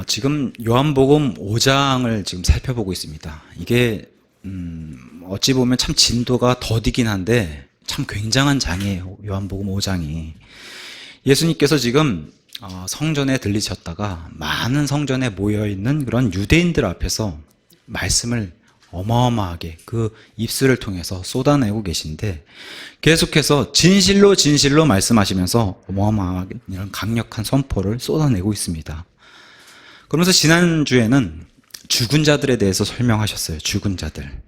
지금 요한복음 5장을 지금 살펴보고 있습니다. 이게 어찌 보면 참 진도가 더디긴 한데 참 굉장한 장이에요. 요한복음 5장이. 예수님께서 지금 성전에 들리셨다가 많은 성전에 모여있는 그런 유대인들 앞에서 말씀을 어마어마하게 그 입술을 통해서 쏟아내고 계신데, 계속해서 진실로 진실로 말씀하시면서 어마어마하게 이런 강력한 선포를 쏟아내고 있습니다. 그러면서 지난주에는 죽은 자들에 대해서 설명하셨어요. 죽은 자들.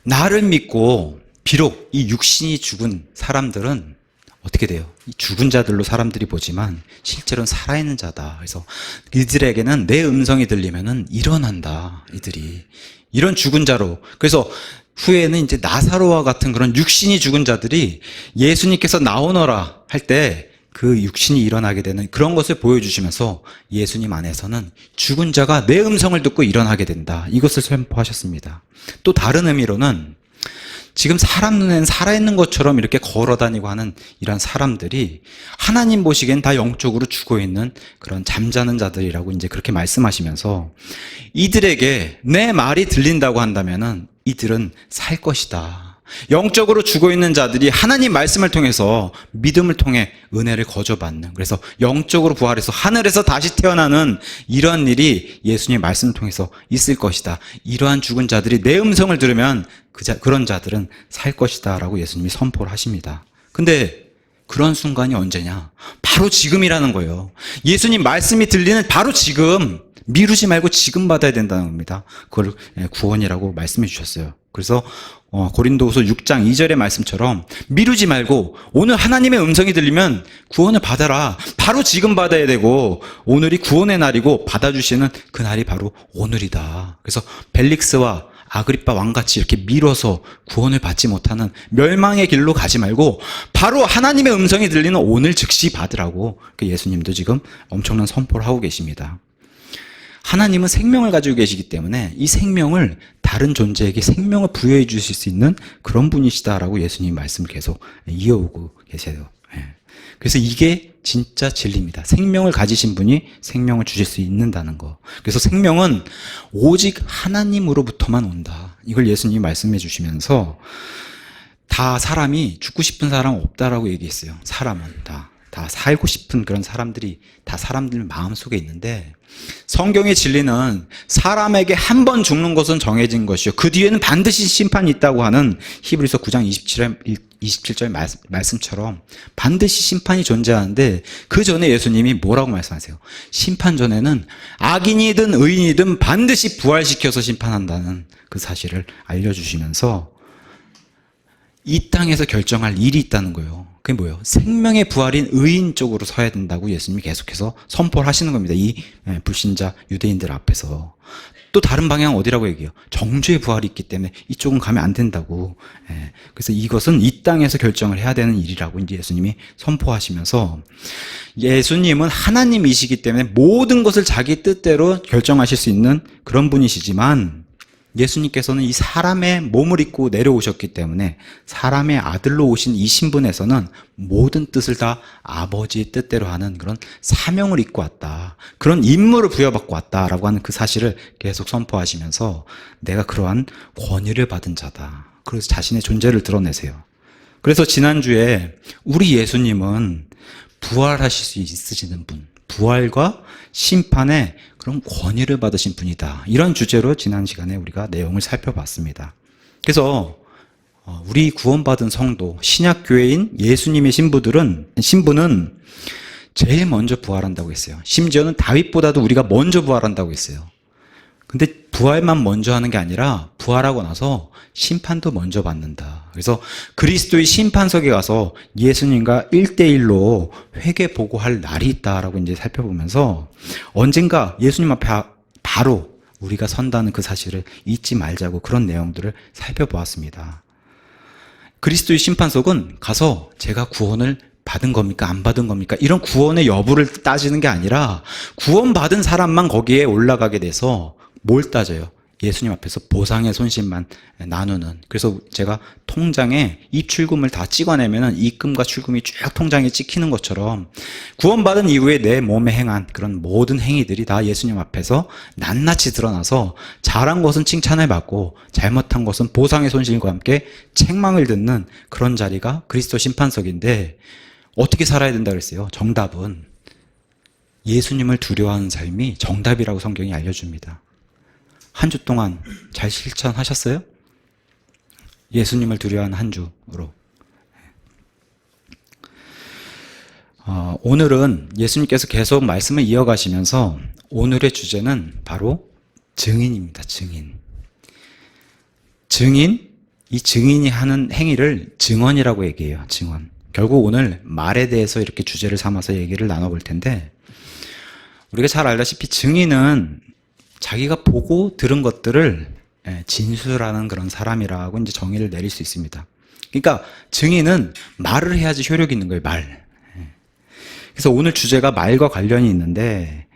나를 믿고 비록 이 육신이 죽은 사람들은 어떻게 돼요? 이 죽은 자들로 사람들이 보지만 실제로는 살아있는 자다. 그래서 이들에게는 내 음성이 들리면은 일어난다. 이들이. 이런 죽은 자로. 그래서 후에는 이제 나사로와 같은 그런 육신이 죽은 자들이 예수님께서 나오너라 할 때 그 육신이 일어나게 되는 그런 것을 보여주시면서 예수님 안에서는 죽은 자가 내 음성을 듣고 일어나게 된다. 이것을 선포하셨습니다. 또 다른 의미로는 지금 사람 눈에는 살아있는 것처럼 이렇게 걸어다니고 하는 이런 사람들이 하나님 보시기엔 다 영적으로 죽어있는 그런 잠자는 자들이라고 이제 그렇게 말씀하시면서 이들에게 내 말이 들린다고 한다면은 이들은 살 것이다. 영적으로 죽어있는 자들이 하나님 말씀을 통해서 믿음을 통해 은혜를 거저받는, 그래서 영적으로 부활해서 하늘에서 다시 태어나는 이런 일이 예수님의 말씀을 통해서 있을 것이다. 이러한 죽은 자들이 내 음성을 들으면 그런 자들은 살 것이다 라고 예수님이 선포를 하십니다. 근데 그런 순간이 언제냐? 바로 지금이라는 거예요. 예수님 말씀이 들리는 바로 지금, 미루지 말고 지금 받아야 된다는 겁니다. 그걸 구원이라고 말씀해 주셨어요. 그래서 고린도후서 6장 2절의 말씀처럼 미루지 말고 오늘 하나님의 음성이 들리면 구원을 받아라. 바로 지금 받아야 되고, 오늘이 구원의 날이고 받아주시는 그 날이 바로 오늘이다. 그래서 벨릭스와 아그리빠 왕같이 이렇게 미뤄서 구원을 받지 못하는 멸망의 길로 가지 말고 바로 하나님의 음성이 들리는 오늘 즉시 받으라고 예수님도 지금 엄청난 선포를 하고 계십니다. 하나님은 생명을 가지고 계시기 때문에 이 생명을 다른 존재에게 생명을 부여해 주실 수 있는 그런 분이시다라고 예수님 말씀을 계속 이어오고 계세요. 그래서 이게 진짜 진리입니다. 생명을 가지신 분이 생명을 주실 수 있는다는 거. 그래서 생명은 오직 하나님으로부터만 온다. 이걸 예수님이 말씀해 주시면서 다 사람이 죽고 싶은 사람 없다라고 얘기했어요. 사람은 다 살고 싶은 그런 사람들이 다 사람들 마음속에 있는데, 성경의 진리는 사람에게 한 번 죽는 것은 정해진 것이요 그 뒤에는 반드시 심판이 있다고 하는 히브리서 9장 27절 말씀처럼 반드시 심판이 존재하는데, 그 전에 예수님이 뭐라고 말씀하세요? 심판 전에는 악인이든 의인이든 반드시 부활시켜서 심판한다는 그 사실을 알려주시면서 이 땅에서 결정할 일이 있다는 거예요. 그게 뭐예요? 생명의 부활인 의인 쪽으로 서야 된다고 예수님이 계속해서 선포를 하시는 겁니다. 이 불신자 유대인들 앞에서. 또 다른 방향은 어디라고 얘기해요? 정죄의 부활이 있기 때문에 이쪽은 가면 안 된다고. 그래서 이것은 이 땅에서 결정을 해야 되는 일이라고 이제 예수님이 선포하시면서, 예수님은 하나님이시기 때문에 모든 것을 자기 뜻대로 결정하실 수 있는 그런 분이시지만, 예수님께서는 이 사람의 몸을 입고 내려오셨기 때문에 사람의 아들로 오신 이 신분에서는 모든 뜻을 다 아버지의 뜻대로 하는 그런 사명을 입고 왔다. 그런 임무를 부여받고 왔다라고 하는 그 사실을 계속 선포하시면서 내가 그러한 권위를 받은 자다. 그래서 자신의 존재를 드러내세요. 그래서 지난주에 우리 예수님은 부활하실 수 있으시는 분, 부활과 심판의 그런 권위를 받으신 분이다. 이런 주제로 지난 시간에 우리가 내용을 살펴봤습니다. 그래서 우리 구원받은 성도, 신약교회인 예수님의 신부는 제일 먼저 부활한다고 했어요. 심지어는 다윗보다도 우리가 먼저 부활한다고 했어요. 근데 부활만 먼저 하는 게 아니라 부활하고 나서 심판도 먼저 받는다. 그래서 그리스도의 심판석에 가서 예수님과 1대1로 회개 보고할 날이 있다라고 이제 살펴보면서 언젠가 예수님 앞에 바로 우리가 선다는 그 사실을 잊지 말자고 그런 내용들을 살펴보았습니다. 그리스도의 심판석은 가서 제가 구원을 받은 겁니까? 안 받은 겁니까? 이런 구원의 여부를 따지는 게 아니라 구원받은 사람만 거기에 올라가게 돼서 뭘 따져요? 예수님 앞에서 보상의 손실만 나누는. 그래서 제가 통장에 입출금을 다 찍어내면은 입금과 출금이 쭉 통장에 찍히는 것처럼 구원받은 이후에 내 몸에 행한 그런 모든 행위들이 다 예수님 앞에서 낱낱이 드러나서 잘한 것은 칭찬을 받고 잘못한 것은 보상의 손실과 함께 책망을 듣는 그런 자리가 그리스도 심판석인데, 어떻게 살아야 된다 그랬어요? 정답은 예수님을 두려워하는 삶이 정답이라고 성경이 알려줍니다. 한 주 동안 잘 실천하셨어요? 예수님을 두려워하는 한 주로. 오늘은 예수님께서 계속 말씀을 이어가시면서 오늘의 주제는 바로 증인입니다. 증인. 증인, 이 증인이 하는 행위를 증언이라고 얘기해요. 증언. 결국 오늘 말에 대해서 이렇게 주제를 삼아서 얘기를 나눠볼 텐데, 우리가 잘 알다시피 증인은 자기가 보고 들은 것들을 진술하는 그런 사람이라고 이제 정의를 내릴 수 있습니다. 그러니까 증인은 말을 해야지 효력이 있는 거예요, 말. 그래서 오늘 주제가 말과 관련이 있는데,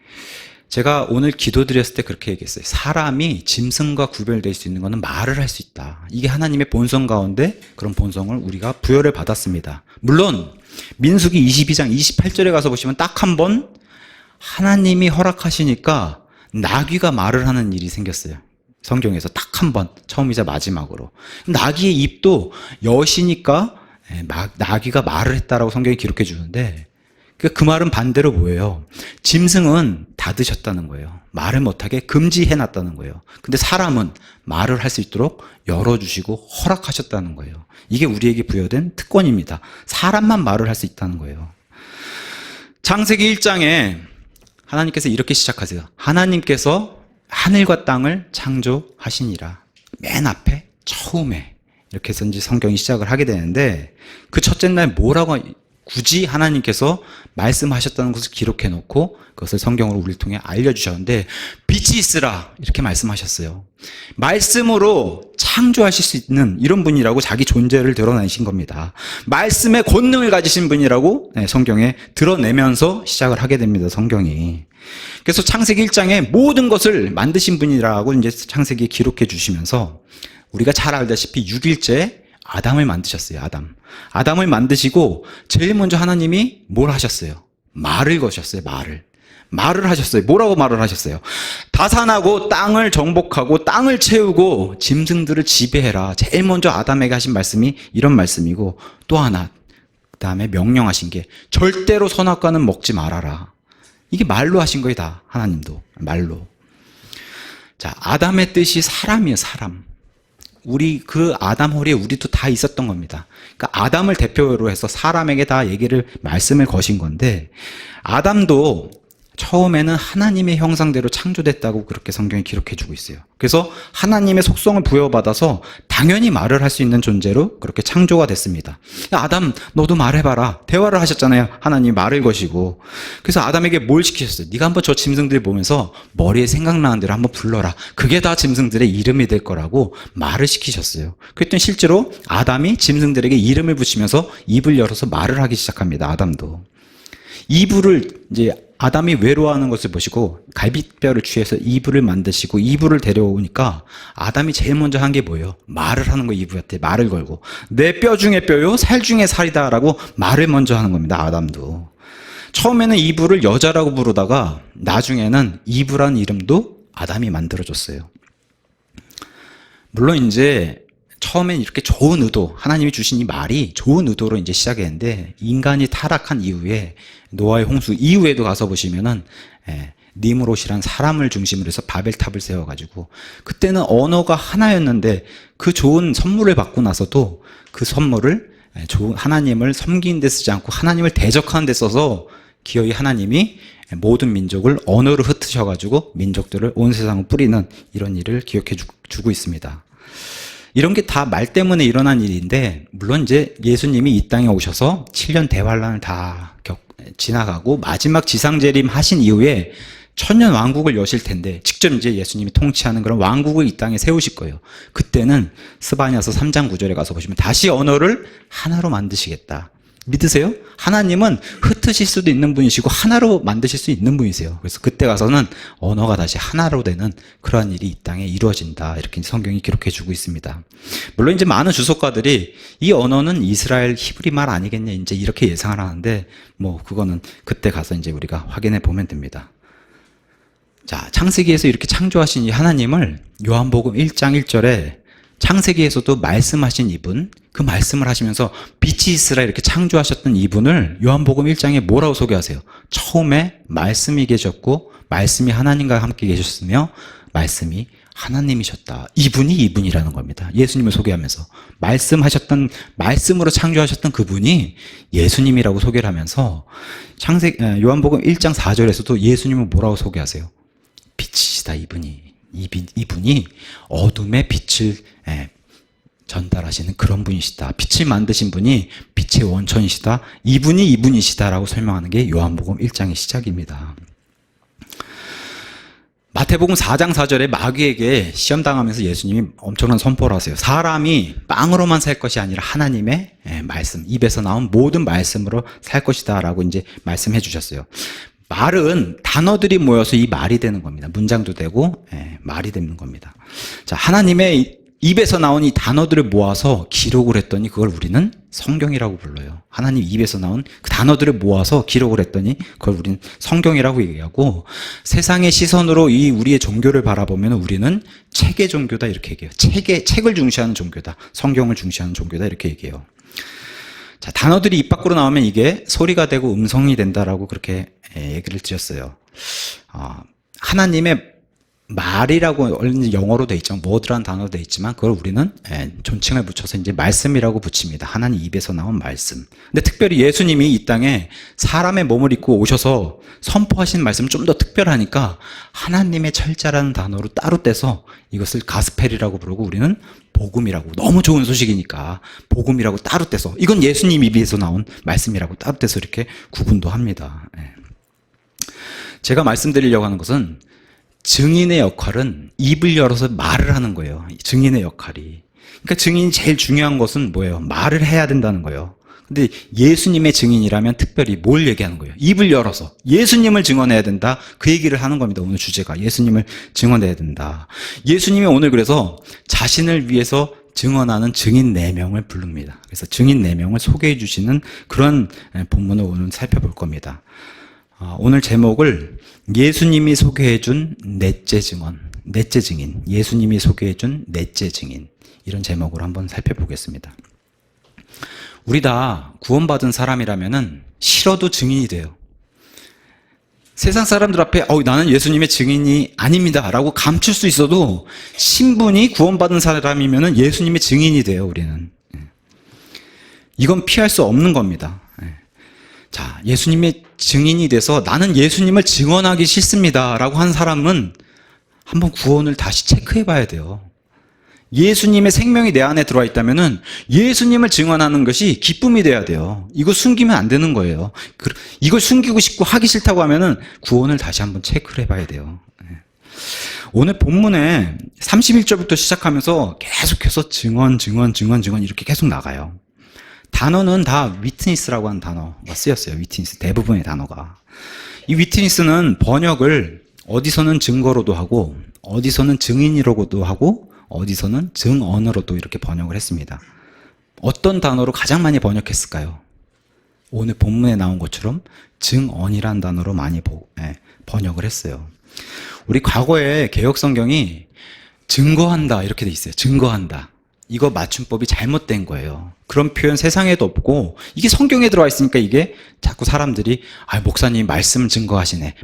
제가 오늘 기도드렸을 때 그렇게 얘기했어요. 사람이 짐승과 구별될 수 있는 것은 말을 할 수 있다. 이게 하나님의 본성 가운데 그런 본성을 우리가 부여를 받았습니다. 물론 민수기 22장 28절에 가서 보시면 딱 한 번 하나님이 허락하시니까 나귀가 말을 하는 일이 생겼어요. 성경에서 딱 한 번, 처음이자 마지막으로. 나귀의 입도 여시니까 나귀가 말을 했다라고 성경이 기록해 주는데, 그 말은 반대로 뭐예요? 짐승은 닫으셨다는 거예요. 말을 못하게 금지해놨다는 거예요. 근데 사람은 말을 할 수 있도록 열어주시고 허락하셨다는 거예요. 이게 우리에게 부여된 특권입니다. 사람만 말을 할 수 있다는 거예요. 창세기 1장에 하나님께서 이렇게 시작하세요. 하나님께서 하늘과 땅을 창조하시니라. 맨 앞에 처음에 이렇게 해서 이제 성경이 시작을 하게 되는데, 그 첫째 날 뭐라고 굳이 하나님께서 말씀하셨다는 것을 기록해 놓고 그것을 성경으로 우리를 통해 알려주셨는데, 빛이 있으라 이렇게 말씀하셨어요. 말씀으로 창조하실 수 있는 이런 분이라고 자기 존재를 드러내신 겁니다. 말씀의 권능을 가지신 분이라고 성경에 드러내면서 시작을 하게 됩니다, 성경이. 그래서 창세기 1장에 모든 것을 만드신 분이라고 이제 창세기에 기록해 주시면서, 우리가 잘 알다시피 6일째 아담을 만드셨어요. 아담을 만드시고 제일 먼저 하나님이 뭘 하셨어요? 말을 거셨어요. 말을 하셨어요. 뭐라고 말을 하셨어요? 다산하고 땅을 정복하고 땅을 채우고 짐승들을 지배해라. 제일 먼저 아담에게 하신 말씀이 이런 말씀이고, 또 하나 그 다음에 명령하신 게 절대로 선악과는 먹지 말아라. 이게 말로 하신 거예요. 다 하나님도 말로. 자, 아담의 뜻이 사람이에요. 사람. 우리 그 아담 허리에 우리도 다 있었던 겁니다. 그러니까 아담을 대표로 해서 사람에게 다 말씀을 거신 건데, 아담도 처음에는 하나님의 형상대로 창조됐다고 그렇게 성경이 기록해 주고 있어요. 그래서 하나님의 속성을 부여받아서 당연히 말을 할 수 있는 존재로 그렇게 창조가 됐습니다. 야, 아담 너도 말해봐라. 대화를 하셨잖아요. 하나님 말을 거시고. 그래서 아담에게 뭘 시키셨어요? 네가 한번 저 짐승들 보면서 머리에 생각나는 대로 한번 불러라. 그게 다 짐승들의 이름이 될 거라고 말을 시키셨어요. 그랬더니 실제로 아담이 짐승들에게 이름을 붙이면서 입을 열어서 말을 하기 시작합니다. 아담도. 이불을 이제 아담이 외로워하는 것을 보시고 갈빗뼈를 취해서 이불을 만드시고 이불을 데려오니까 아담이 제일 먼저 한 게 뭐예요? 말을 하는 거예요. 이불한테 말을 걸고, 내 뼈 중에 뼈요 살 중에 살이다라고 말을 먼저 하는 겁니다. 아담도. 처음에는 이불을 여자라고 부르다가 나중에는 이브라는 이름도 아담이 만들어줬어요. 물론 이제 처음엔 이렇게 좋은 의도, 하나님이 주신 이 말이 좋은 의도로 이제 시작했는데, 인간이 타락한 이후에 노아의 홍수 이후에도 가서 보시면은 니므롯이란 사람을 중심으로 해서 바벨탑을 세워가지고, 그때는 언어가 하나였는데 그 좋은 선물을 받고 나서도 그 선물을 좋은 하나님을 섬기는 데 쓰지 않고 하나님을 대적하는 데 써서 기어이 하나님이 모든 민족을 언어로 흩으셔가지고 민족들을 온 세상으로 뿌리는 이런 일을 기억해 주고 있습니다. 이런 게 다 말 때문에 일어난 일인데, 물론 이제 예수님이 이 땅에 오셔서 7년 대환란을 다 지나가고 마지막 지상재림 하신 이후에 천년 왕국을 여실 텐데, 직접 이제 예수님이 통치하는 그런 왕국을 이 땅에 세우실 거예요. 그때는 스바냐서 3장 9절에 가서 보시면 다시 언어를 하나로 만드시겠다. 믿으세요? 하나님은 흩으실 수도 있는 분이시고 하나로 만드실 수 있는 분이세요. 그래서 그때 가서는 언어가 다시 하나로 되는 그러한 일이 이 땅에 이루어진다. 이렇게 성경이 기록해 주고 있습니다. 물론 이제 많은 주석가들이 이 언어는 이스라엘 히브리 말 아니겠냐 이제 이렇게 예상을 하는데 뭐 그거는 그때 가서 이제 우리가 확인해 보면 됩니다. 자, 창세기에서 이렇게 창조하신 이 하나님을 요한복음 1장 1절에 창세기에서도 말씀하신 이분, 그 말씀을 하시면서 빛이 있으라 이렇게 창조하셨던 이분을 요한복음 1장에 뭐라고 소개하세요? 처음에 말씀이 계셨고 말씀이 하나님과 함께 계셨으며 말씀이 하나님이셨다. 이분이 이분이라는 겁니다. 예수님을 소개하면서 말씀하셨던, 말씀으로 창조하셨던 그분이 예수님이라고 소개를 하면서 요한복음 1장 4절에서도 예수님을 뭐라고 소개하세요? 빛이시다. 이분이 어둠의 빛을 전달하시는 그런 분이시다. 빛을 만드신 분이 빛의 원천이시다. 이분이시다라고 설명하는 게 요한복음 1장의 시작입니다. 마태복음 4장 4절에 마귀에게 시험당하면서 예수님이 엄청난 선포를 하세요. 사람이 빵으로만 살 것이 아니라 하나님의 말씀, 입에서 나온 모든 말씀으로 살 것이다 라고 이제 말씀해 주셨어요. 말은 단어들이 모여서 이 말이 되는 겁니다. 문장도 되고 말이 되는 겁니다. 자, 하나님의 입에서 나온 이 단어들을 모아서 기록을 했더니 그걸 우리는 성경이라고 불러요. 하나님 입에서 나온 그 단어들을 모아서 기록을 했더니 그걸 우리는 성경이라고 얘기하고, 세상의 시선으로 이 우리의 종교를 바라보면 우리는 책의 종교다 이렇게 얘기해요. 책을 중시하는 종교다. 성경을 중시하는 종교다 이렇게 얘기해요. 자, 단어들이 입 밖으로 나오면 이게 소리가 되고 음성이 된다라고 그렇게 얘기를 드렸어요. 하나님의 말이라고 영어로 돼 있죠. word라는 단어로 돼 있지만 그걸 우리는 존칭을 붙여서 이제 말씀이라고 붙입니다. 하나님 입에서 나온 말씀. 근데 특별히 예수님이 이 땅에 사람의 몸을 입고 오셔서 선포하신 말씀은 좀 더 특별하니까 하나님의 철자라는 단어로 따로 떼서 이것을 가스펠이라고 부르고 우리는 복음이라고, 너무 좋은 소식이니까 복음이라고 따로 떼서, 이건 예수님 입에서 나온 말씀이라고 따로 떼서 이렇게 구분도 합니다. 제가 말씀드리려고 하는 것은 증인의 역할은 입을 열어서 말을 하는 거예요. 증인의 역할이. 그러니까 증인이 제일 중요한 것은 뭐예요? 말을 해야 된다는 거예요. 근데 예수님의 증인이라면 특별히 뭘 얘기하는 거예요? 입을 열어서 예수님을 증언해야 된다. 그 얘기를 하는 겁니다. 오늘 주제가 예수님을 증언해야 된다. 예수님이 오늘 그래서 자신을 위해서 증언하는 증인 4명을 부릅니다. 그래서 증인 4명을 소개해 주시는 그런 본문을 오늘 살펴볼 겁니다. 오늘 제목을 예수님이 소개해준 넷째 증인, 예수님이 소개해준 넷째 증인, 이런 제목으로 한번 살펴보겠습니다. 우리 다 구원받은 사람이라면은 싫어도 증인이 돼요. 세상 사람들 앞에 나는 예수님의 증인이 아닙니다 라고 감출 수 있어도 신분이 구원받은 사람이면은 예수님의 증인이 돼요. 우리는 이건 피할 수 없는 겁니다. 자, 예수님의 증인이 돼서 나는 예수님을 증언하기 싫습니다 라고 한 사람은 한번 구원을 다시 체크해 봐야 돼요. 예수님의 생명이 내 안에 들어와 있다면은 예수님을 증언하는 것이 기쁨이 돼야 돼요. 이거 숨기면 안 되는 거예요. 이걸 숨기고 싶고 하기 싫다고 하면은 구원을 다시 한번 체크를 해 봐야 돼요. 오늘 본문에 31절부터 시작하면서 계속해서 증언 이렇게 계속 나가요. 단어는 다 위트니스라고 하는 단어가 쓰였어요. 위트니스, 대부분의 단어가. 이 위트니스는 번역을 어디서는 증거로도 하고 어디서는 증인이라고도 하고 어디서는 증언으로도 이렇게 번역을 했습니다. 어떤 단어로 가장 많이 번역했을까요? 오늘 본문에 나온 것처럼 증언이란 단어로 많이 번역을 했어요. 우리 과거에 개역성경이 증거한다 이렇게 돼 있어요. 증거한다. 이거 맞춤법이 잘못된 거예요. 그런 표현 세상에도 없고 이게 성경에 들어와 있으니까 이게 자꾸 사람들이 목사님 말씀 증거하시네.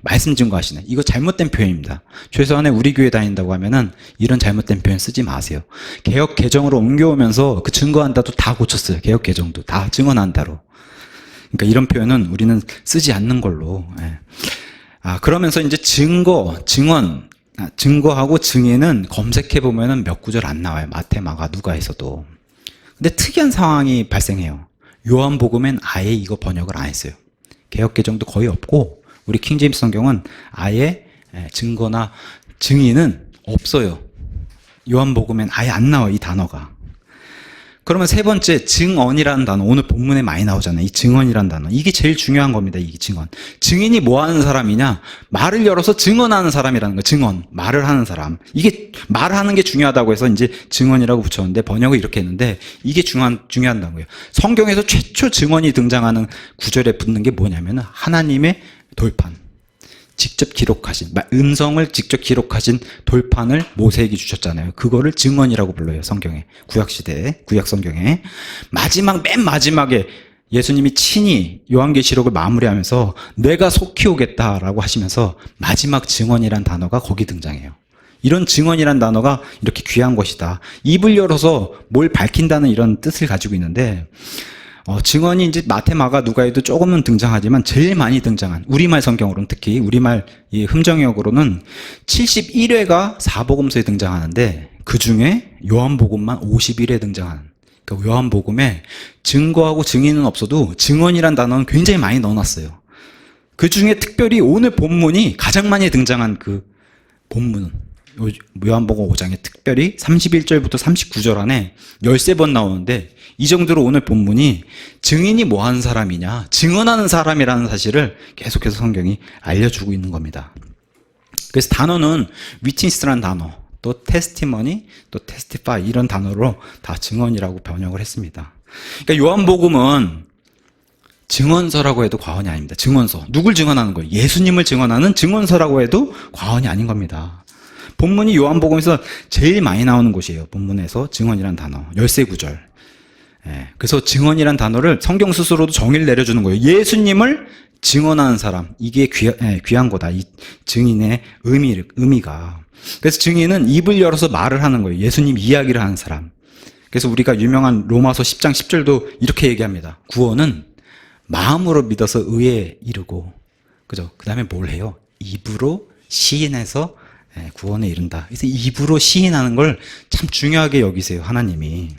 이거 잘못된 표현입니다. 최소한에 우리 교회 다닌다고 하면은 이런 잘못된 표현 쓰지 마세요. 개역 개정으로 옮겨오면서 그 증거한다도 다 고쳤어요. 개역 개정도 다 증언한다로. 그러니까 이런 표현은 우리는 쓰지 않는 걸로. 그러면서 이제 증거하고 증인은 검색해 보면은 몇 구절 안 나와요. 마태, 마가, 누가에서도. 근데 특이한 상황이 발생해요. 요한복음엔 아예 이거 번역을 안 했어요. 개역 개정도 거의 없고 우리 킹제임스 성경은 아예 증거나 증인은 없어요. 요한복음엔 아예 안 나와요. 이 단어가. 그러면 세 번째, 증언이라는 단어. 오늘 본문에 많이 나오잖아요. 이 증언이라는 단어. 이게 제일 중요한 겁니다. 이게 증언. 증인이 뭐 하는 사람이냐? 말을 열어서 증언하는 사람이라는 거예요. 증언. 말을 하는 사람. 이게 말하는 게 중요하다고 해서 이제 증언이라고 붙였는데 번역을 이렇게 했는데 이게 중요한 거예요. 성경에서 최초 증언이 등장하는 구절에 붙는 게 뭐냐면 하나님의 돌판. 직접 기록하신, 음성을 직접 기록하신 돌판을 모세에게 주셨잖아요. 그거를 증언이라고 불러요, 성경에. 구약시대에, 구약성경에. 맨 마지막에 예수님이 친히 요한계시록을 마무리하면서 내가 속히 오겠다라고 하시면서 마지막 증언이란 단어가 거기 등장해요. 이런 증언이란 단어가 이렇게 귀한 것이다. 입을 열어서 뭘 밝힌다는 이런 뜻을 가지고 있는데, 증언이 이제 마태, 마가, 누가에도 조금은 등장하지만 제일 많이 등장한 우리말 성경으로는 특히 우리말 이 흠정역으로는 71회가 사복음서에 등장하는데 그 중에 요한복음만 51회 등장하는. 그러니까 요한복음에 증거하고 증인은 없어도 증언이란 단어는 굉장히 많이 넣어놨어요. 그 중에 특별히 오늘 본문이 가장 많이 등장한 그 본문은 요한복음 5장에 특별히 31절부터 39절 안에 13번 나오는데 이 정도로 오늘 본문이 증인이 뭐 하는 사람이냐, 증언하는 사람이라는 사실을 계속해서 성경이 알려주고 있는 겁니다. 그래서 단어는 위트니스라는 단어, 또 테스티머니, 또 테스티파이 이런 단어로 다 증언이라고 번역을 했습니다. 그러니까 요한복음은 증언서라고 해도 과언이 아닙니다. 증언서. 누굴 증언하는 거예요? 예수님을 증언하는 증언서라고 해도 과언이 아닌 겁니다. 본문이 요한복음에서 제일 많이 나오는 곳이에요. 본문에서 증언이란 단어. 13구절. 그래서 증언이란 단어를 성경 스스로도 정의를 내려주는 거예요. 예수님을 증언하는 사람. 이게 귀한 거다. 이 증인의 의미가. 그래서 증인은 입을 열어서 말을 하는 거예요. 예수님 이야기를 하는 사람. 그래서 우리가 유명한 로마서 10장 10절도 이렇게 얘기합니다. 구원은 마음으로 믿어서 의에 이르고, 그죠? 그 다음에 뭘 해요? 입으로 시인해서 구원에 이른다. 그래서 입으로 시인하는 걸 참 중요하게 여기세요, 하나님이.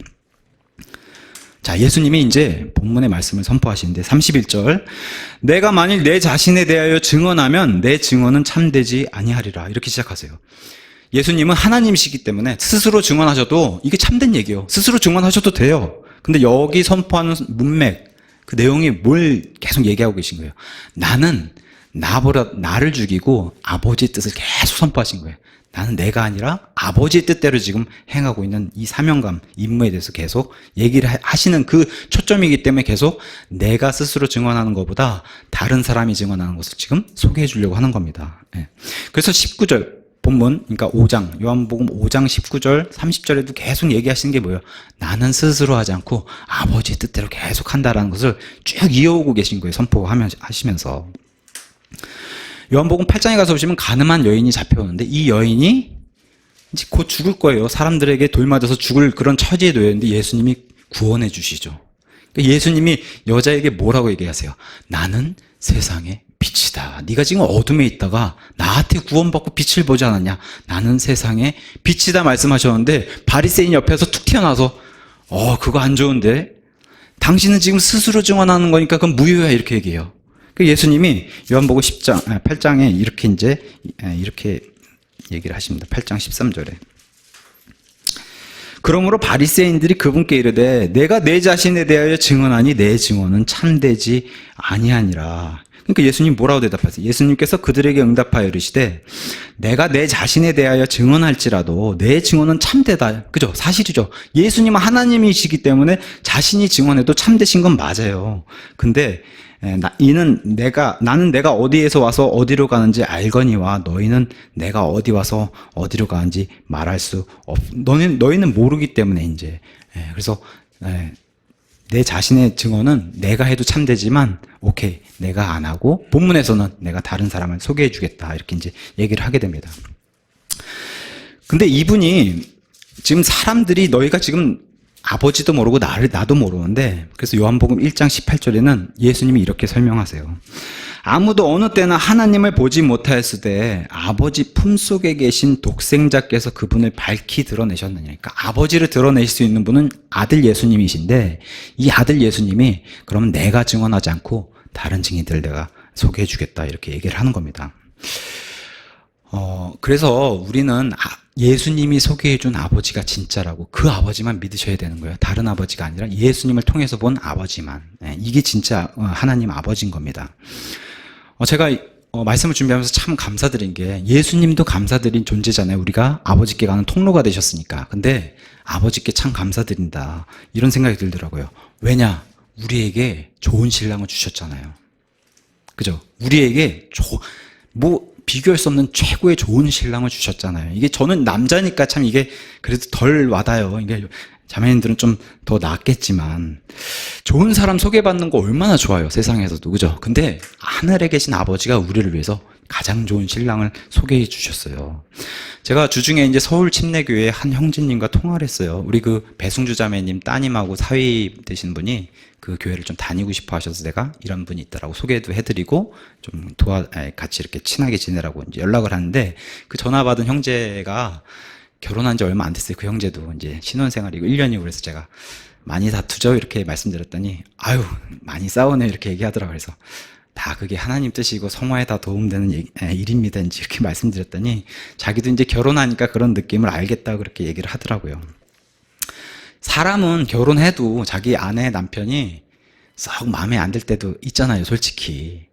자, 예수님이 이제 본문의 말씀을 선포하시는데 31절. 내가 만일 내 자신에 대하여 증언하면 내 증언은 참되지 아니하리라. 이렇게 시작하세요. 예수님은 하나님이시기 때문에 스스로 증언하셔도 이게 참된 얘기예요. 스스로 증언하셔도 돼요. 근데 여기 선포하는 문맥, 그 내용이 뭘 계속 얘기하고 계신 거예요. 나는 나를 죽이고 아버지의 뜻을 계속 선포하신 거예요. 나는 내가 아니라 아버지의 뜻대로 지금 행하고 있는 이 사명감, 임무에 대해서 계속 얘기를 하시는 그 초점이기 때문에 계속 내가 스스로 증언하는 것보다 다른 사람이 증언하는 것을 지금 소개해 주려고 하는 겁니다. 그래서 19절 본문, 그러니까 5장, 요한복음 5장 19절, 30절에도 계속 얘기하시는 게 뭐예요? 나는 스스로 하지 않고 아버지의 뜻대로 계속 한다라는 것을 쭉 이어오고 계신 거예요. 선포하시면서. 요한복음 8장에 가서 보시면 가늠한 여인이 잡혀오는데 이 여인이 이제 곧 죽을 거예요. 사람들에게 돌 맞아서 죽을 그런 처지에 놓였는데 예수님이 구원해 주시죠. 그러니까 예수님이 여자에게 뭐라고 얘기하세요? 나는 세상의 빛이다. 네가 지금 어둠에 있다가 나한테 구원받고 빛을 보지 않았냐? 나는 세상의 빛이다 말씀하셨는데 바리새인 옆에서 툭 튀어나와서 그거 안 좋은데? 당신은 지금 스스로 증언하는 거니까 그건 무효야 이렇게 얘기해요. 예수님이 요한복음 8장에 이렇게 얘기를 하십니다. 8장 13절에. 그러므로 바리새인들이 그분께 이르되 내가 내 자신에 대하여 증언하니 내 증언은 참되지 아니하니라. 그러니까 예수님 뭐라고 대답하세요? 예수님께서 그들에게 응답하여 이르시되 내가 내 자신에 대하여 증언할지라도 내 증언은 참되다. 그죠? 사실이죠. 예수님은 하나님이시기 때문에 자신이 증언해도 참되신 건 맞아요. 근데 나는 내가 어디에서 와서 어디로 가는지 알거니와 너희는 내가 어디 와서 어디로 가는지 말할 수 너희는 모르기 때문에 이제. 그래서 내 자신의 증언은 내가 해도 참되지만 오케이, 내가 안 하고 본문에서는 내가 다른 사람을 소개해 주겠다 이렇게 이제 얘기를 하게 됩니다. 근데 이분이 지금 사람들이 너희가 지금 아버지도 모르고 나도 모르는데, 그래서 요한복음 1장 18절에는 예수님이 이렇게 설명하세요. 아무도 어느 때나 하나님을 보지 못하였으되 아버지 품속에 계신 독생자께서 그분을 밝히 드러내셨느냐. 그러니까 아버지를 드러내실 수 있는 분은 아들 예수님이신데 이 아들 예수님이 그러면 내가 증언하지 않고 다른 증인들을 내가 소개해 주겠다 이렇게 얘기를 하는 겁니다. 그래서 우리는 예수님이 소개해준 아버지가 진짜라고 그 아버지만 믿으셔야 되는 거예요. 다른 아버지가 아니라 예수님을 통해서 본 아버지만. 이게 진짜 하나님 아버지인 겁니다. 제가 말씀을 준비하면서 참 감사드린 게 예수님도 감사드린 존재잖아요. 우리가 아버지께 가는 통로가 되셨으니까. 근데 아버지께 참 감사드린다. 이런 생각이 들더라고요. 왜냐? 우리에게 좋은 신랑을 주셨잖아요. 그죠? 우리에게 비교할 수 없는 최고의 좋은 신랑을 주셨잖아요. 이게 저는 남자니까 참 이게 그래도 덜 와닿아요. 이게 자매님들은 좀 더 낫겠지만 좋은 사람 소개받는 거 얼마나 좋아요. 세상에서도. 그죠? 근데 하늘에 계신 아버지가 우리를 위해서 가장 좋은 신랑을 소개해 주셨어요. 제가 주중에 이제 서울 침례교회 한 형제님과 통화를 했어요. 우리 그 배승주 자매님 따님하고 사위 되신 분이 그 교회를 좀 다니고 싶어 하셔서 내가 이런 분이 있더라고 소개도 해드리고 좀 같이 이렇게 친하게 지내라고 이제 연락을 하는데 그 전화 받은 형제가 결혼한 지 얼마 안 됐어요. 그 형제도 이제 신혼생활이고 1년이고 그래서 제가 많이 다투죠 이렇게 말씀드렸더니 아유 많이 싸우네 이렇게 얘기하더라고요. 그래서 다 그게 하나님 뜻이고 성화에 다 도움되는 일입니다. 이제 이렇게 말씀드렸더니 자기도 이제 결혼하니까 그런 느낌을 알겠다고 그렇게 얘기를 하더라고요. 사람은 결혼해도 자기 아내 남편이 썩 마음에 안 들 때도 있잖아요. 솔직히.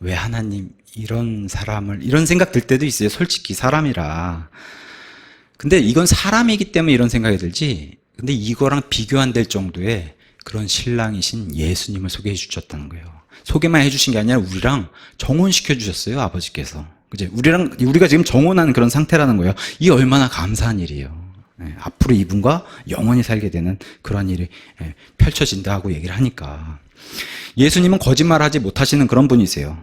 왜 하나님 이런 사람을 이런 생각 들 때도 있어요. 솔직히 사람이라. 근데 이건 사람이기 때문에 이런 생각이 들지 근데 이거랑 비교 안 될 정도의 그런 신랑이신 예수님을 소개해 주셨다는 거예요. 소개만 해주신 게 아니라 우리랑 정혼시켜 주셨어요. 아버지께서. 그죠? 우리가 지금 정혼한 그런 상태라는 거예요. 이게 얼마나 감사한 일이에요. 앞으로 이분과 영원히 살게 되는 그런 일이 펼쳐진다고 얘기를 하니까 예수님은 거짓말하지 못하시는 그런 분이세요.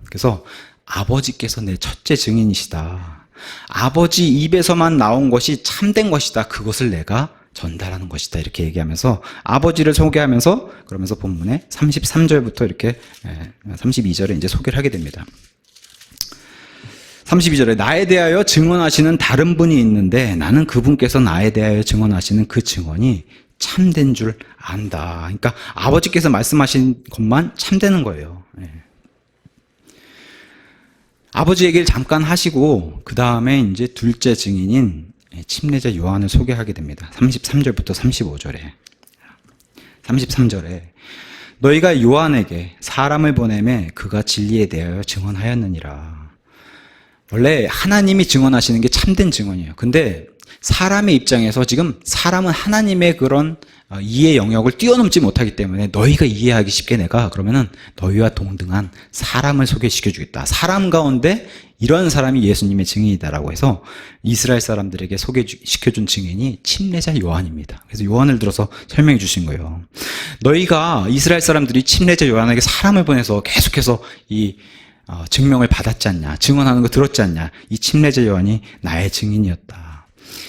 그래서 아버지께서 내 첫째 증인이시다. 아버지 입에서만 나온 것이 참된 것이다. 그것을 내가 전달하는 것이다. 이렇게 얘기하면서 아버지를 소개하면서 그러면서 본문에 33절부터 이렇게 32절에 이제 소개를 하게 됩니다. 32절에 나에 대하여 증언하시는 다른 분이 있는데 나는 그분께서 나에 대하여 증언하시는 그 증언이 참된 줄 안다. 그러니까 아버지께서 말씀하신 것만 참되는 거예요. 아버지 얘기를 잠깐 하시고 그 다음에 이제 둘째 증인인 침례자 요한을 소개하게 됩니다. 33절부터 35절에 33절에 너희가 요한에게 사람을 보내매 그가 진리에 대하여 증언하였느니라. 원래 하나님이 증언하시는 게 참된 증언이에요. 근데 사람의 입장에서 지금 사람은 하나님의 그런 이해 영역을 뛰어넘지 못하기 때문에 너희가 이해하기 쉽게 내가 그러면은 너희와 동등한 사람을 소개시켜 주겠다. 사람 가운데 이런 사람이 예수님의 증인이다라고 해서 이스라엘 사람들에게 소개시켜 준 증인이 침례자 요한입니다. 그래서 요한을 들어서 설명해 주신 거예요. 너희가 이스라엘 사람들이 침례자 요한에게 사람을 보내서 계속해서 이 증명을 받았지 않냐, 증언하는 거 들었지 않냐. 이 침례자 요한이 나의 증인이었다.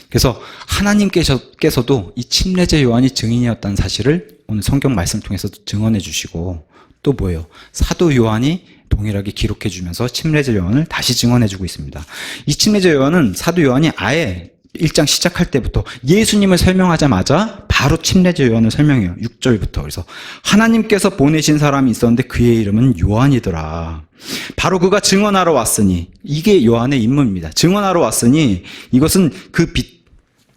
그래서 하나님께서도 이 침례자 요한이 증인이었다는 사실을 오늘 성경 말씀을 통해서도 증언해 주시고 또 뭐예요? 사도 요한이 동일하게 기록해 주면서 침례자 요한을 다시 증언해 주고 있습니다. 이 침례자 요한은 사도 요한이 아예 1장 시작할 때부터 예수님을 설명하자마자 바로 침례자 요한을 설명해요. 6절부터. 그래서 하나님께서 보내신 사람이 있었는데 그의 이름은 요한이더라. 바로 그가 증언하러 왔으니 이게 요한의 임무입니다. 증언하러 왔으니 이것은 그 빛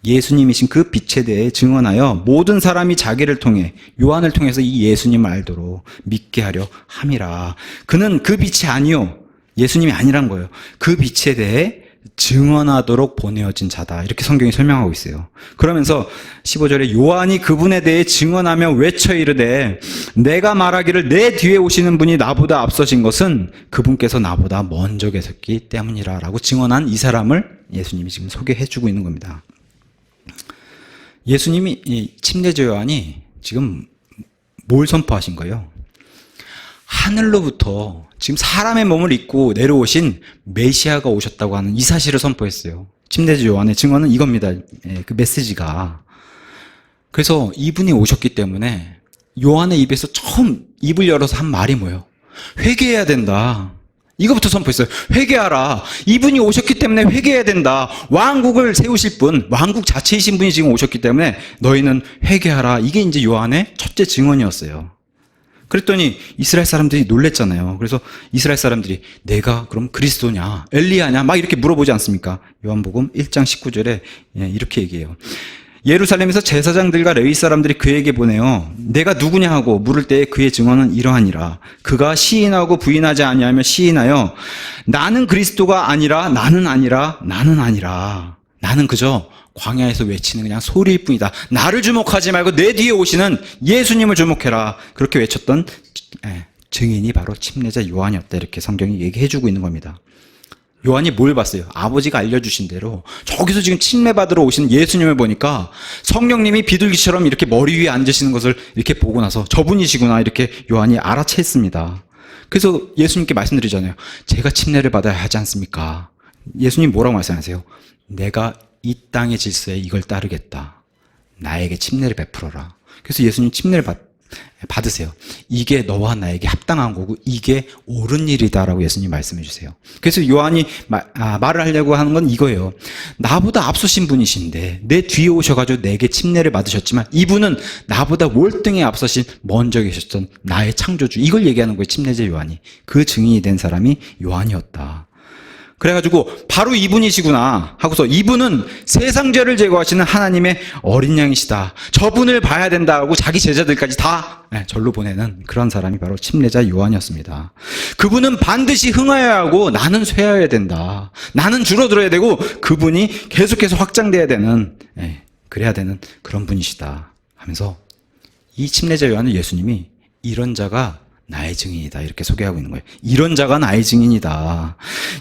예수님이신 그 빛에 대해 증언하여 모든 사람이 자기를 통해 요한을 통해서 이 예수님을 알도록 믿게 하려 함이라. 그는 그 빛이 아니요 예수님이 아니란 거예요. 그 빛에 대해 증언하도록 보내어진 자다. 이렇게 성경이 설명하고 있어요. 그러면서 15절에 요한이 그분에 대해 증언하며 외쳐 이르되 내가 말하기를 내 뒤에 오시는 분이 나보다 앞서신 것은 그분께서 나보다 먼저 계셨기 때문이라 라고 증언한 이 사람을 예수님이 지금 소개해 주고 있는 겁니다. 예수님이 이 침례자 요한이 지금 뭘 선포하신 거예요? 하늘로부터 지금 사람의 몸을 입고 내려오신 메시아가 오셨다고 하는 이 사실을 선포했어요. 침례자 요한의 증언은 이겁니다. 그 메시지가. 그래서 이분이 오셨기 때문에 요한의 입에서 처음 입을 열어서 한 말이 뭐예요? 회개해야 된다. 이거부터 선포했어요. 회개하라. 이분이 오셨기 때문에 회개해야 된다. 왕국을 세우실 분, 왕국 자체이신 분이 지금 오셨기 때문에 너희는 회개하라. 이게 이제 요한의 첫째 증언이었어요. 그랬더니 이스라엘 사람들이 놀랬잖아요. 그래서 이스라엘 사람들이 내가 그럼 그리스도냐 엘리야냐 막 이렇게 물어보지 않습니까? 요한복음 1장 19절에 이렇게 얘기해요. 예루살렘에서 제사장들과 레위 사람들이 그에게 보내어 내가 누구냐 하고 물을 때에 그의 증언은 이러하니라. 그가 시인하고 부인하지 아니하며 시인하여 나는 그리스도가 아니라 나는 아니라 나는 아니라 나는 그저 광야에서 외치는 그냥 소리일 뿐이다. 나를 주목하지 말고 내 뒤에 오시는 예수님을 주목해라. 그렇게 외쳤던 증인이 바로 침례자 요한이었다. 이렇게 성경이 얘기해주고 있는 겁니다. 요한이 뭘 봤어요? 아버지가 알려주신 대로 저기서 지금 침례받으러 오신 예수님을 보니까 성령님이 비둘기처럼 이렇게 머리 위에 앉으시는 것을 이렇게 보고 나서 저분이시구나 이렇게 요한이 알아챘습니다. 그래서 예수님께 말씀드리잖아요. 제가 침례를 받아야 하지 않습니까? 예수님 뭐라고 말씀하세요? 내가 이 땅의 질서에 이걸 따르겠다. 나에게 침례를 베풀어라. 그래서 예수님 침례를 받으세요. 이게 너와 나에게 합당한 거고 이게 옳은 일이다라고 예수님 말씀해 주세요. 그래서 요한이 말을 하려고 하는 건 이거예요. 나보다 앞서신 분이신데 내 뒤에 오셔가지고 내게 침례를 받으셨지만 이분은 나보다 월등히 앞서신 먼저 계셨던 나의 창조주, 이걸 얘기하는 거예요. 침례자 요한이. 그 증인이 된 사람이 요한이었다. 그래가지고 바로 이분이시구나 하고서 이분은 세상 죄를 제거하시는 하나님의 어린 양이시다. 저분을 봐야 된다 하고 자기 제자들까지 다 절로 보내는 그런 사람이 바로 침례자 요한이었습니다. 그분은 반드시 흥하여야 하고 나는 쇠하여야 된다. 나는 줄어들어야 되고 그분이 계속해서 확장돼야 되는, 그래야 되는 그런 분이시다 하면서 이 침례자 요한을 예수님이 이런 자가 나의 증인이다 이렇게 소개하고 있는 거예요. 이런 자가 나의 증인이다.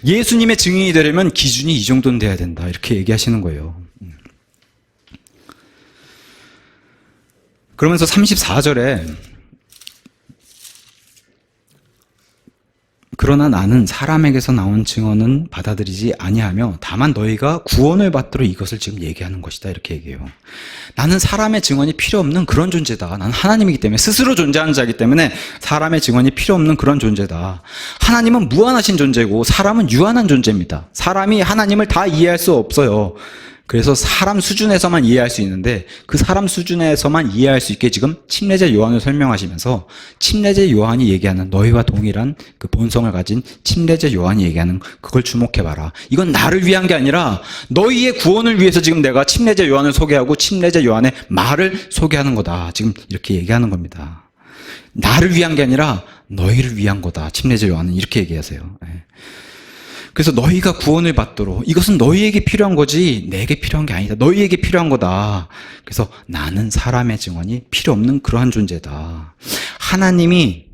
예수님의 증인이 되려면 기준이 이 정도는 돼야 된다 이렇게 얘기하시는 거예요. 그러면서 34절에 그러나 나는 사람에게서 나온 증언은 받아들이지 아니하며 다만 너희가 구원을 받도록 이것을 지금 얘기하는 것이다 이렇게 얘기해요. 나는 사람의 증언이 필요 없는 그런 존재다. 나는 하나님이기 때문에 스스로 존재하는 자이기 때문에 사람의 증언이 필요 없는 그런 존재다. 하나님은 무한하신 존재고 사람은 유한한 존재입니다. 사람이 하나님을 다 이해할 수 없어요. 그래서 사람 수준에서만 이해할 수 있는데 그 사람 수준에서만 이해할 수 있게 지금 침례자 요한을 설명하시면서 침례자 요한이 얘기하는 너희와 동일한 그 본성을 가진 침례자 요한이 얘기하는 그걸 주목해봐라. 이건 나를 위한 게 아니라 너희의 구원을 위해서 지금 내가 침례자 요한을 소개하고 침례자 요한의 말을 소개하는 거다. 지금 이렇게 얘기하는 겁니다. 나를 위한 게 아니라 너희를 위한 거다. 침례자 요한은 이렇게 얘기하세요. 그래서 너희가 구원을 받도록 이것은 너희에게 필요한 거지 내게 필요한 게 아니다. 너희에게 필요한 거다. 그래서 나는 사람의 증언이 필요 없는 그러한 존재다. 하나님이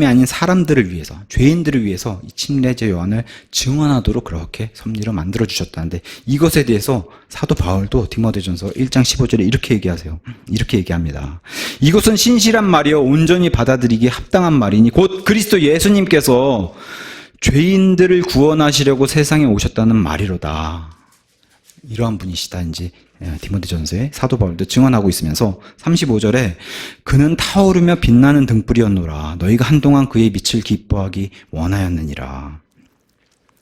아닌 사람들을 위해서, 죄인들을 위해서 이 침례자 요한을 증언하도록 그렇게 섭리로 만들어 주셨다는데 이것에 대해서 사도 바울도 디모데전서 1장 15절에 이렇게 얘기하세요. 이렇게 얘기합니다. 이것은 신실한 말이요 온전히 받아들이기에 합당한 말이니 곧 그리스도 예수님께서 죄인들을 구원하시려고 세상에 오셨다는 말이로다. 이러한 분이시다. 이제 디모데전서에 사도 바울도 증언하고 있으면서 35절에 그는 타오르며 빛나는 등불이었노라. 너희가 한동안 그의 빛을 기뻐하기 원하였느니라.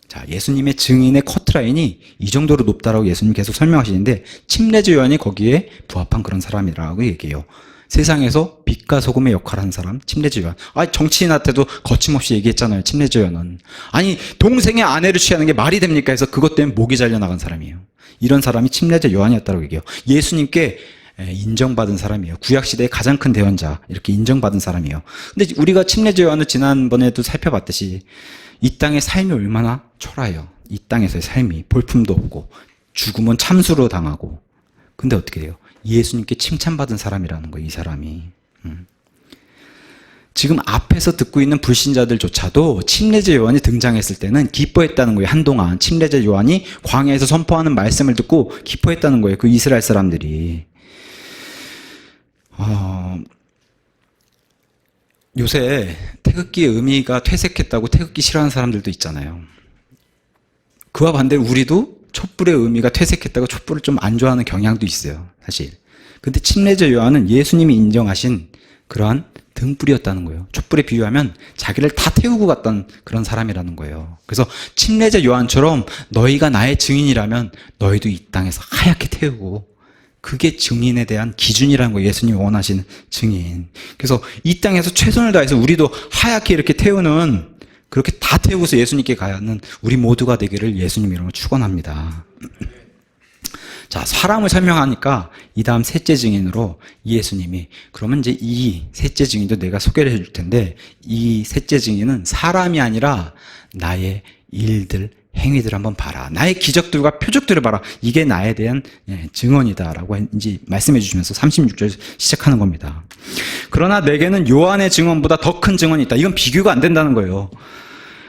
자, 예수님의 증인의 커트라인이 이 정도로 높다라고 예수님 계속 설명하시는데 침례자 요한이 거기에 부합한 그런 사람이라고 얘기해요. 세상에서 빛과 소금의 역할을 하는 사람, 침례자 요한. 정치인한테도 거침없이 얘기했잖아요. 침례자 요한은. 아니, 동생의 아내를 취하는 게 말이 됩니까? 해서 그것 때문에 목이 잘려나간 사람이에요. 이런 사람이 침례자 요한이었다고 얘기해요. 예수님께 인정받은 사람이에요. 구약시대의 가장 큰 대언자, 이렇게 인정받은 사람이에요. 근데 우리가 침례자 요한을 지난번에도 살펴봤듯이 이 땅의 삶이 얼마나 초라해요. 이 땅에서의 삶이 볼품도 없고 죽으면 참수로 당하고. 근데 어떻게 돼요? 예수님께 칭찬받은 사람이라는 거예요, 이 사람이. 지금 앞에서 듣고 있는 불신자들조차도 침례자 요한이 등장했을 때는 기뻐했다는 거예요. 한동안 침례자 요한이 광야에서 선포하는 말씀을 듣고 기뻐했다는 거예요. 그 이스라엘 사람들이. 요새 태극기의 의미가 퇴색했다고 태극기 싫어하는 사람들도 있잖아요. 그와 반대로 우리도 촛불의 의미가 퇴색했다고 촛불을 좀 안 좋아하는 경향도 있어요, 사실. 근데 침례자 요한은 예수님이 인정하신 그러한 등불이었다는 거예요. 촛불에 비유하면 자기를 다 태우고 갔던 그런 사람이라는 거예요. 그래서 침례자 요한처럼 너희가 나의 증인이라면 너희도 이 땅에서 하얗게 태우고 그게 증인에 대한 기준이라는 거예요. 예수님이 원하시는 증인. 그래서 이 땅에서 최선을 다해서 우리도 하얗게 이렇게 태우는, 그렇게 다 태우고서 예수님께 가는 우리 모두가 되기를 예수님 이름으로 축원합니다. 자, 사람을 설명하니까 이 다음 셋째 증인으로 예수님이, 그러면 이제 이 셋째 증인도 내가 소개를 해줄 텐데, 이 셋째 증인은 사람이 아니라 나의 일들, 행위들 한번 봐라. 나의 기적들과 표적들을 봐라. 이게 나에 대한 증언이다라고 이제 말씀해 주시면서 36절 시작하는 겁니다. 그러나 내게는 요한의 증언보다 더 큰 증언이 있다. 이건 비교가 안 된다는 거예요.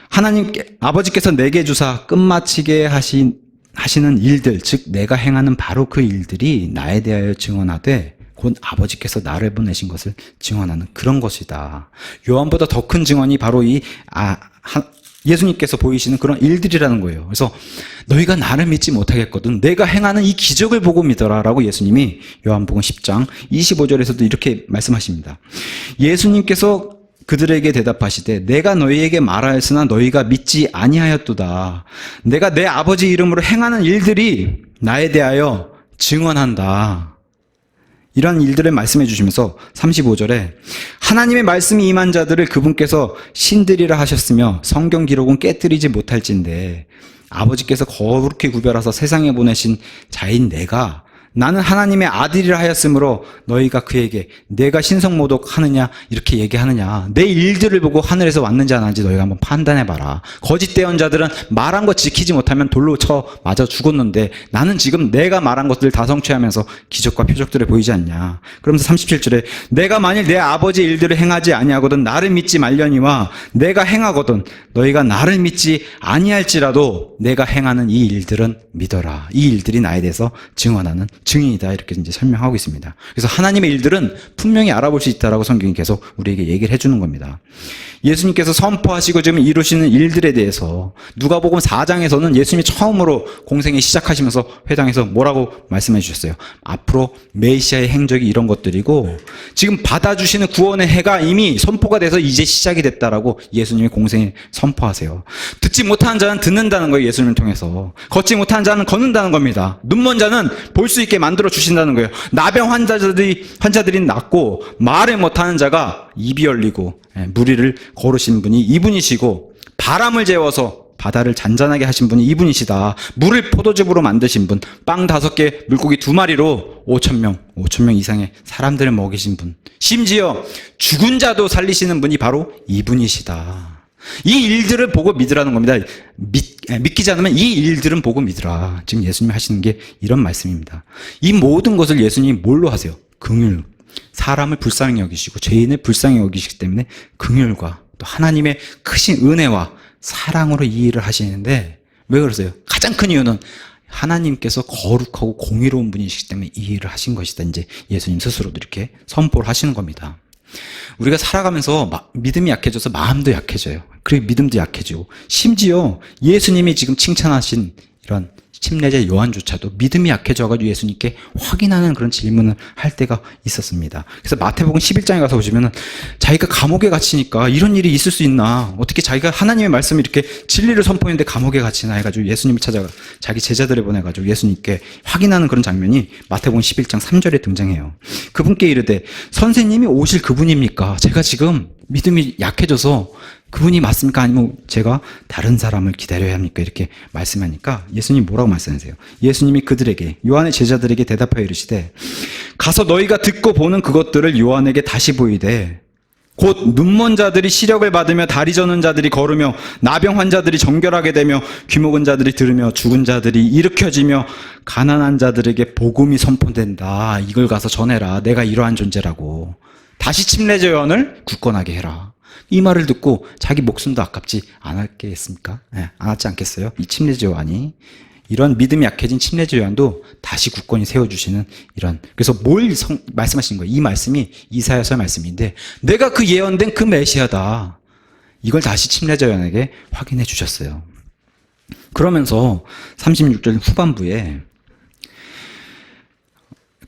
하나님께, 아버지께서 내게 주사 끝마치게 하시는 일들, 즉 내가 행하는 바로 그 일들이 나에 대하여 증언하되 곧 아버지께서 나를 보내신 것을 증언하는 그런 것이다. 요한보다 더 큰 증언이 바로 예수님께서 보이시는 그런 일들이라는 거예요. 그래서 너희가 나를 믿지 못하겠거든 내가 행하는 이 기적을 보고 믿어라 라고 예수님이 요한복음 10장 25절에서도 이렇게 말씀하십니다. 예수님께서 그들에게 대답하시되 내가 너희에게 말하였으나 너희가 믿지 아니하였도다. 내가 내 아버지 이름으로 행하는 일들이 나에 대하여 증언한다. 이러한 일들을 말씀해 주시면서 35절에 하나님의 말씀이 임한 자들을 그분께서 신들이라 하셨으며 성경 기록은 깨뜨리지 못할진대 아버지께서 거룩히 구별하사 세상에 보내신 자인 내가 나는 하나님의 아들이라 하였으므로 너희가 그에게 내가 신성모독하느냐 이렇게 얘기하느냐 내 일들을 보고 하늘에서 왔는지 안 왔는지 너희가 한번 판단해봐라. 거짓된 자들은 말한 거 지키지 못하면 돌로 쳐 맞아 죽었는데 나는 지금 내가 말한 것들을 다 성취하면서 기적과 표적들을 보이지 않냐. 그러면서 37절에 내가 만일 내 아버지의 일들을 행하지 아니하거든 나를 믿지 말려니와 내가 행하거든 너희가 나를 믿지 아니할지라도 내가 행하는 이 일들은 믿어라. 이 일들이 나에 대해서 증언하는 증인이다. 이렇게 이제 설명하고 있습니다. 그래서 하나님의 일들은 분명히 알아볼 수 있다라고 성경이 계속 우리에게 얘기를 해주는 겁니다. 예수님께서 선포하시고 지금 이루시는 일들에 대해서 누가복음 4장에서는 예수님이 처음으로 공생에 시작하시면서 회당에서 뭐라고 말씀해 주셨어요? 앞으로 메시아의 행적이 이런 것들이고 지금 받아주시는 구원의 해가 이미 선포가 돼서 이제 시작이 됐다라고 예수님이 공생에 선포하세요. 듣지 못하는 자는 듣는다는 거예요. 예수님을 통해서. 걷지 못하는 자는 걷는다는 겁니다. 눈먼 자는 볼 수 있게 만들어 주신다는 거예요. 나병 환자들이 낫고 말을 못하는 자가 입이 열리고 무리를 걸으신 분이 이분이시고 바람을 재워서 바다를 잔잔하게 하신 분이 이분이시다. 물을 포도즙으로 만드신 분, 빵 5개, 물고기 2마리로 5,000명 이상의 사람들을 먹이신 분, 심지어 죽은 자도 살리시는 분이 바로 이분이시다. 이 일들을 보고 믿으라는 겁니다. 믿기지 않으면 이 일들은 보고 믿으라. 지금 예수님이 하시는 게 이런 말씀입니다. 이 모든 것을 예수님이 뭘로 하세요? 긍휼. 사람을 불쌍히 여기시고 죄인을 불쌍히 여기시기 때문에 긍휼과 또 하나님의 크신 은혜와 사랑으로 이 일을 하시는데 왜 그러세요? 가장 큰 이유는 하나님께서 거룩하고 공의로운 분이시기 때문에 이 일을 하신 것이다. 이제 예수님 스스로도 이렇게 선포를 하시는 겁니다. 우리가 살아가면서 믿음이 약해져서 마음도 약해져요. 그리고 믿음도 약해지고 심지어 예수님이 지금 칭찬하신 이런 침례자 요한조차도 믿음이 약해져가지고 예수님께 확인하는 그런 질문을 할 때가 있었습니다. 그래서 마태복음 11장에 가서 보시면은 자기가 감옥에 갇히니까 이런 일이 있을 수 있나? 어떻게 자기가 하나님의 말씀을 이렇게 진리를 선포했는데 감옥에 갇히나 해가지고 예수님을 찾아가 자기 제자들을 보내가지고 예수님께 확인하는 그런 장면이 마태복음 11장 3절에 등장해요. 그분께 이르되 선생님이 오실 그분입니까? 제가 지금 믿음이 약해져서 그분이 맞습니까? 아니면 제가 다른 사람을 기다려야 합니까? 이렇게 말씀하니까 예수님이 뭐라고 말씀하세요? 예수님이 그들에게 요한의 제자들에게 대답하여 이르시되 가서 너희가 듣고 보는 그것들을 요한에게 다시 보이되 곧 눈먼 자들이 시력을 받으며 다리 저는 자들이 걸으며 나병 환자들이 정결하게 되며 귀 목은 자들이 들으며 죽은 자들이 일으켜지며 가난한 자들에게 복음이 선포된다. 이걸 가서 전해라. 내가 이러한 존재라고. 다시 침례자 요한을 굳건하게 해라. 이 말을 듣고 자기 목숨도 아깝지 않았겠습니까? 않았지 않겠어요? 이 침례자 요한이 이런 믿음이 약해진 침례자 요한도 다시 굳건히 세워주시는 이런 그래서 뭘 말씀하시는 거예요? 이 말씀이 이사야서의 말씀인데 내가 그 예언된 그 메시아다. 이걸 다시 침례자 요한에게 확인해 주셨어요. 그러면서 36절 후반부에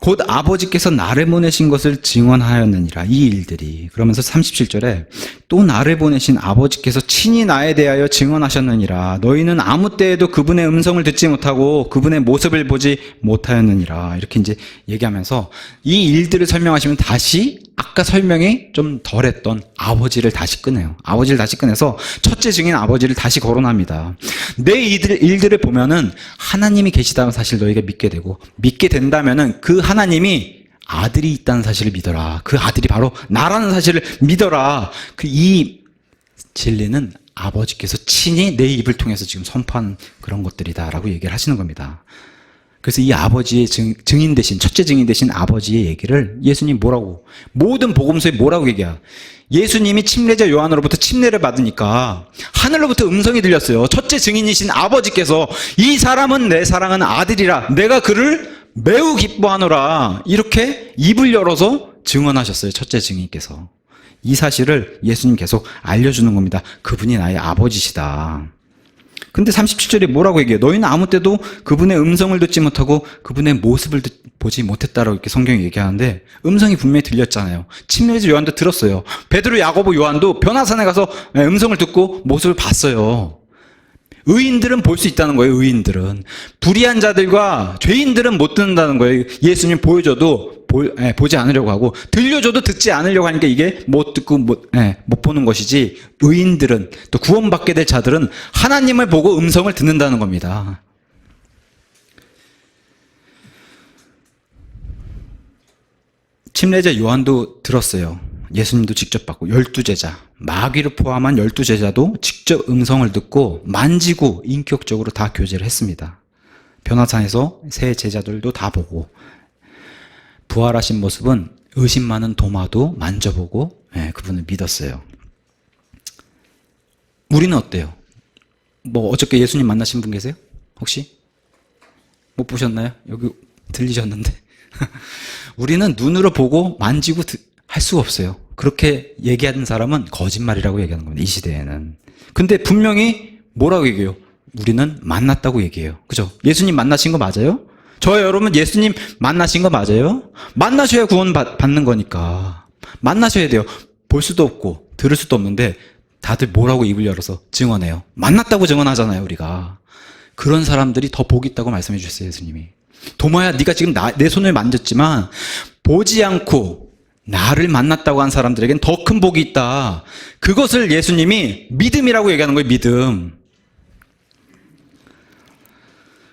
곧 아버지께서 나를 보내신 것을 증언하였느니라. 이 일들이. 그러면서 37절에 또 나를 보내신 아버지께서 친히 나에 대하여 증언하셨느니라. 너희는 아무 때에도 그분의 음성을 듣지 못하고 그분의 모습을 보지 못하였느니라. 이렇게 이제 얘기하면서 이 일들을 설명하시면 다시 아까 설명이 좀 덜했던 아버지를 다시 꺼내요. 아버지를 다시 꺼내서 첫째 증인 아버지를 다시 거론합니다. 내 일들을 보면은 하나님이 계시다는 사실 너희가 믿게 되고, 믿게 된다면은 그 하나님이 아들이 있다는 사실을 믿어라. 그 아들이 바로 나라는 사실을 믿어라. 이 진리는 아버지께서 친히 내 입을 통해서 지금 선포한 그런 것들이다라고 얘기를 하시는 겁니다. 그래서 이 아버지의 증인 대신, 첫째 증인 대신 아버지의 얘기를 예수님 뭐라고, 모든 복음서에 뭐라고 얘기해요? 예수님이 침례자 요한으로부터 침례를 받으니까 하늘로부터 음성이 들렸어요. 첫째 증인이신 아버지께서 이 사람은 내 사랑하는 아들이라 내가 그를 매우 기뻐하노라. 이렇게 입을 열어서 증언하셨어요. 첫째 증인께서. 이 사실을 예수님 계속 알려주는 겁니다. 그분이 나의 아버지시다. 근데 37절에 뭐라고 얘기해요? 너희는 아무 때도 그분의 음성을 듣지 못하고 그분의 모습을 보지 못했다라고 이렇게 성경이 얘기하는데, 음성이 분명히 들렸잖아요. 침례자 요한도 들었어요. 베드로, 야고보, 요한도 변화산에 가서 음성을 듣고 모습을 봤어요. 의인들은 볼 수 있다는 거예요. 의인들은. 불의한 자들과 죄인들은 못 듣는다는 거예요. 예수님 보여줘도 보지 않으려고 하고, 들려줘도 듣지 않으려고 하니까 이게 못 듣고 못 보는 것이지, 의인들은, 또 구원받게 될 자들은 하나님을 보고 음성을 듣는다는 겁니다. 침례자 요한도 들었어요. 예수님도 직접 받고, 12제자, 마귀를 포함한 12제자도 직접 음성을 듣고 만지고 인격적으로 다 교제를 했습니다. 변화산에서 새 제자들도 다 보고, 부활하신 모습은 의심 많은 도마도 만져보고 그분을 믿었어요. 우리는 어때요? 뭐 어저께 예수님 만나신 분 계세요? 혹시? 못 보셨나요? 여기 들리셨는데. 우리는 눈으로 보고 만지고 할 수가 없어요. 그렇게 얘기하는 사람은 거짓말이라고 얘기하는 겁니다. 이 시대에는. 근데 분명히 뭐라고 얘기해요? 우리는 만났다고 얘기해요. 그죠? 예수님 만나신 거 맞아요? 저와 여러분 예수님 만나신 거 맞아요? 만나셔야 구원 받는 거니까. 만나셔야 돼요. 볼 수도 없고 들을 수도 없는데 다들 뭐라고 입을 열어서 증언해요. 만났다고 증언하잖아요, 우리가. 그런 사람들이 더 복이 있다고 말씀해 주셨어요, 예수님이. 도마야, 네가 지금 내 손을 만졌지만 보지 않고 나를 만났다고 한 사람들에겐 더 큰 복이 있다. 그것을 예수님이 믿음이라고 얘기하는 거예요, 믿음.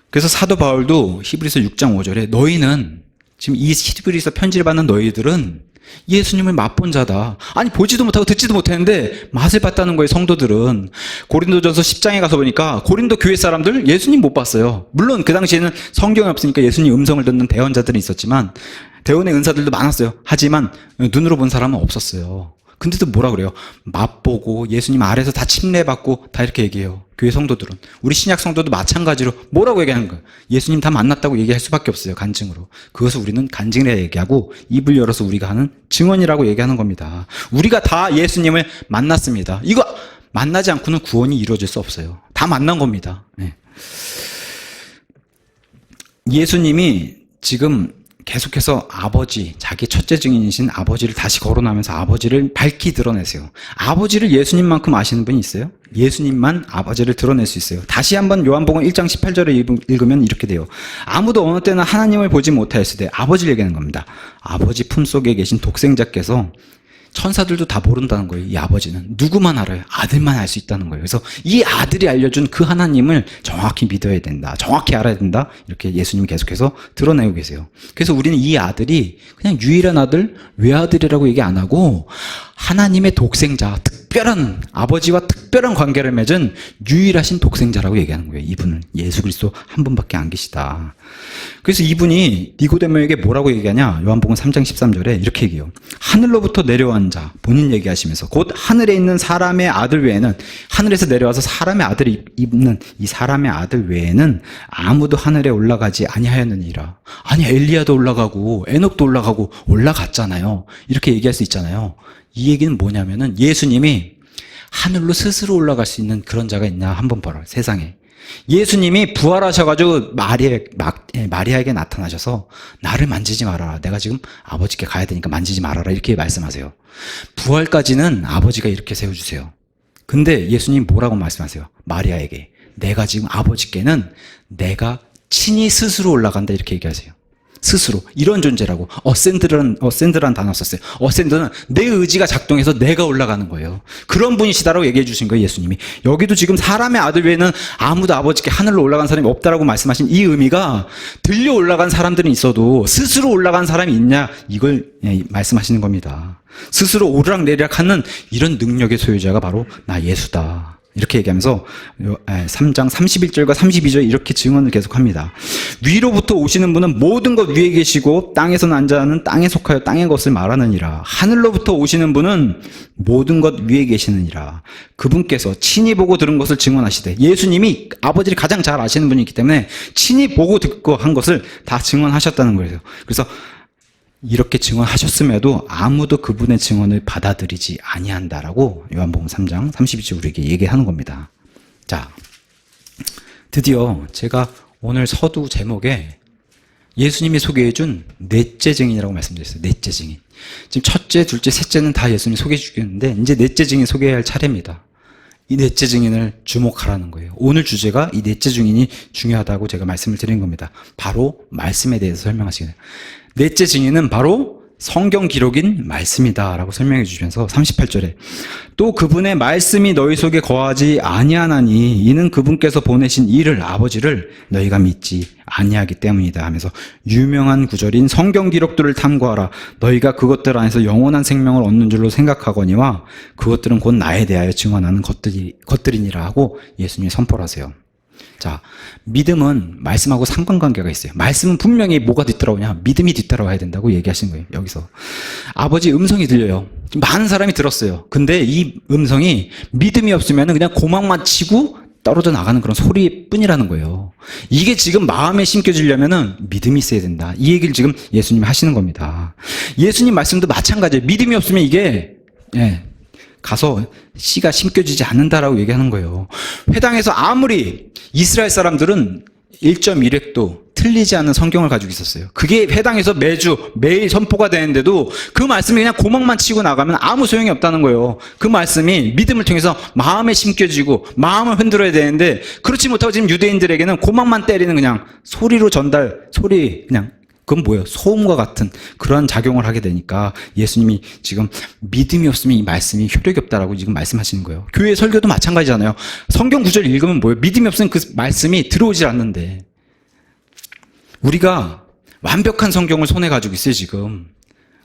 그래서 사도 바울도 히브리서 6장 5절에 너희는, 지금 이 히브리서 편지를 받는 너희들은 예수님을 맛본 자다. 아니, 보지도 못하고 듣지도 못했는데 맛을 봤다는 거예요, 성도들은. 고린도전서 10장에 가서 보니까 고린도 교회 사람들 예수님 못 봤어요. 물론 그 당시에는 성경이 없으니까 예수님 음성을 듣는 대언자들은 있었지만, 대언의 은사들도 많았어요. 하지만 눈으로 본 사람은 없었어요. 근데도 뭐라 그래요? 맛보고 예수님 아래서 다 침례받고 다 이렇게 얘기해요. 교회 성도들은. 우리 신약 성도도 마찬가지로 뭐라고 얘기하는 거예요? 예수님 다 만났다고 얘기할 수밖에 없어요. 간증으로. 그것을 우리는 간증이라 얘기하고, 입을 열어서 우리가 하는 증언이라고 얘기하는 겁니다. 우리가 다 예수님을 만났습니다. 이거 만나지 않고는 구원이 이루어질 수 없어요. 다 만난 겁니다. 예수님이 지금 계속해서 아버지, 자기 첫째 증인이신 아버지를 다시 거론하면서 아버지를 밝히 드러내세요. 아버지를 예수님만큼 아시는 분이 있어요? 예수님만 아버지를 드러낼 수 있어요. 다시 한번 요한복음 1장 18절을 읽으면 이렇게 돼요. 아무도 어느 때나 하나님을 보지 못하였으되, 아버지를 얘기하는 겁니다. 아버지 품속에 계신 독생자께서, 천사들도 다 모른다는 거예요. 이 아버지는 누구만 알아요? 아들만 알 수 있다는 거예요. 그래서 이 아들이 알려준 그 하나님을 정확히 믿어야 된다, 정확히 알아야 된다, 이렇게 예수님이 계속해서 드러내고 계세요. 그래서 우리는 이 아들이 그냥 유일한 아들, 외아들이라고 얘기 안 하고 하나님의 독생자, 특별한 아버지와 특별한 관계를 맺은 유일하신 독생자라고 얘기하는 거예요. 이분은 예수 그리스도 한 분밖에 안 계시다. 그래서 이분이 니고데모에게 뭐라고 얘기하냐? 요한복음 3장 13절에 이렇게 얘기해요. 하늘로부터 내려온 자, 본인 얘기하시면서, 곧 하늘에 있는 사람의 아들 외에는, 하늘에서 내려와서 사람의 아들을 입는 이 사람의 아들 외에는 아무도 하늘에 올라가지 아니하였느니라. 아니, 엘리야도 올라가고 에녹도 올라가고 올라갔잖아요. 이렇게 얘기할 수 있잖아요. 이 얘기는 뭐냐면은 예수님이 하늘로 스스로 올라갈 수 있는 그런 자가 있냐 한번 봐라, 세상에. 예수님이 부활하셔가지고 마리아에게 나타나셔서 나를 만지지 말아라. 내가 지금 아버지께 가야 되니까 만지지 말아라. 이렇게 말씀하세요. 부활까지는 아버지가 이렇게 세워주세요. 근데 예수님 뭐라고 말씀하세요? 마리아에게. 내가 지금 아버지께는 내가 친히 스스로 올라간다. 이렇게 얘기하세요. 스스로. 이런 존재라고. 어센드라는 단어 썼어요. 어센드는 내 의지가 작동해서 내가 올라가는 거예요. 그런 분이시다라고 얘기해 주신 거예요, 예수님이. 여기도 지금 사람의 아들 외에는 아무도 아버지께 하늘로 올라간 사람이 없다라고 말씀하신 이 의미가 들려 올라간 사람들은 있어도 스스로 올라간 사람이 있냐, 이걸 말씀하시는 겁니다. 스스로 오르락내리락 하는 이런 능력의 소유자가 바로 나 예수다. 이렇게 얘기하면서 3장 31절과 32절 이렇게 증언을 계속합니다. 위로부터 오시는 분은 모든 것 위에 계시고 땅에서 난 자는 땅에 속하여 땅의 것을 말하느니라. 하늘로부터 오시는 분은 모든 것 위에 계시느니라. 그분께서 친히 보고 들은 것을 증언하시되, 예수님이 아버지를 가장 잘 아시는 분이기 때문에 친히 보고 듣고 한 것을 다 증언하셨다는 거예요. 그래서 이렇게 증언하셨음에도 아무도 그분의 증언을 받아들이지 아니한다라고 요한복음 3장 32절 우리에게 얘기하는 겁니다. 자, 드디어 제가 오늘 서두 제목에 예수님이 소개해준 넷째 증인이라고 말씀드렸어요. 넷째 증인. 지금 첫째, 둘째, 셋째는 다 예수님이 소개해 주셨는데 이제 넷째 증인 소개해야 할 차례입니다. 이 넷째 증인을 주목하라는 거예요. 오늘 주제가 이 넷째 증인이 중요하다고 제가 말씀을 드린 겁니다. 바로 말씀에 대해서 설명하시게 돼요. 넷째 증인은 바로 성경 기록인 말씀이다 라고 설명해 주시면서 38절에 또 그분의 말씀이 너희 속에 거하지 아니하나니 이는 그분께서 보내신 이를 아버지를 너희가 믿지 아니하기 때문이다 하면서 유명한 구절인 성경 기록들을 탐구하라. 너희가 그것들 안에서 영원한 생명을 얻는 줄로 생각하거니와 그것들은 곧 나에 대하여 증언하는 것들이니라 하고 예수님이 선포를 하세요. 자, 믿음은 말씀하고 상관관계가 있어요. 말씀은 분명히 뭐가 뒤따라오냐? 믿음이 뒤따라와야 된다고 얘기하신 거예요. 여기서 아버지 음성이 들려요. 많은 사람이 들었어요. 근데 이 음성이 믿음이 없으면 그냥 고막만 치고 떨어져 나가는 그런 소리뿐이라는 거예요. 이게 지금 마음에 심겨지려면 믿음이 있어야 된다. 이 얘기를 지금 예수님이 하시는 겁니다. 예수님 말씀도 마찬가지예요. 믿음이 없으면 이게 가서 씨가 심겨지지 않는다라고 얘기하는 거예요. 회당에서 아무리 이스라엘 사람들은 1.1획도 틀리지 않은 성경을 가지고 있었어요. 그게 회당에서 매일 선포가 되는데도 그 말씀이 그냥 고막만 치고 나가면 아무 소용이 없다는 거예요. 그 말씀이 믿음을 통해서 마음에 심겨지고 마음을 흔들어야 되는데 그렇지 못하고 지금 유대인들에게는 고막만 때리는 그냥 소리로 소리 그냥 그건 뭐예요? 소음과 같은 그러한 작용을 하게 되니까 예수님이 지금 믿음이 없으면 이 말씀이 효력이 없다라고 지금 말씀하시는 거예요. 교회 설교도 마찬가지잖아요. 성경 구절 읽으면 뭐예요? 믿음이 없으면 그 말씀이 들어오질 않는데 우리가 완벽한 성경을 손에 가지고 있어요, 지금.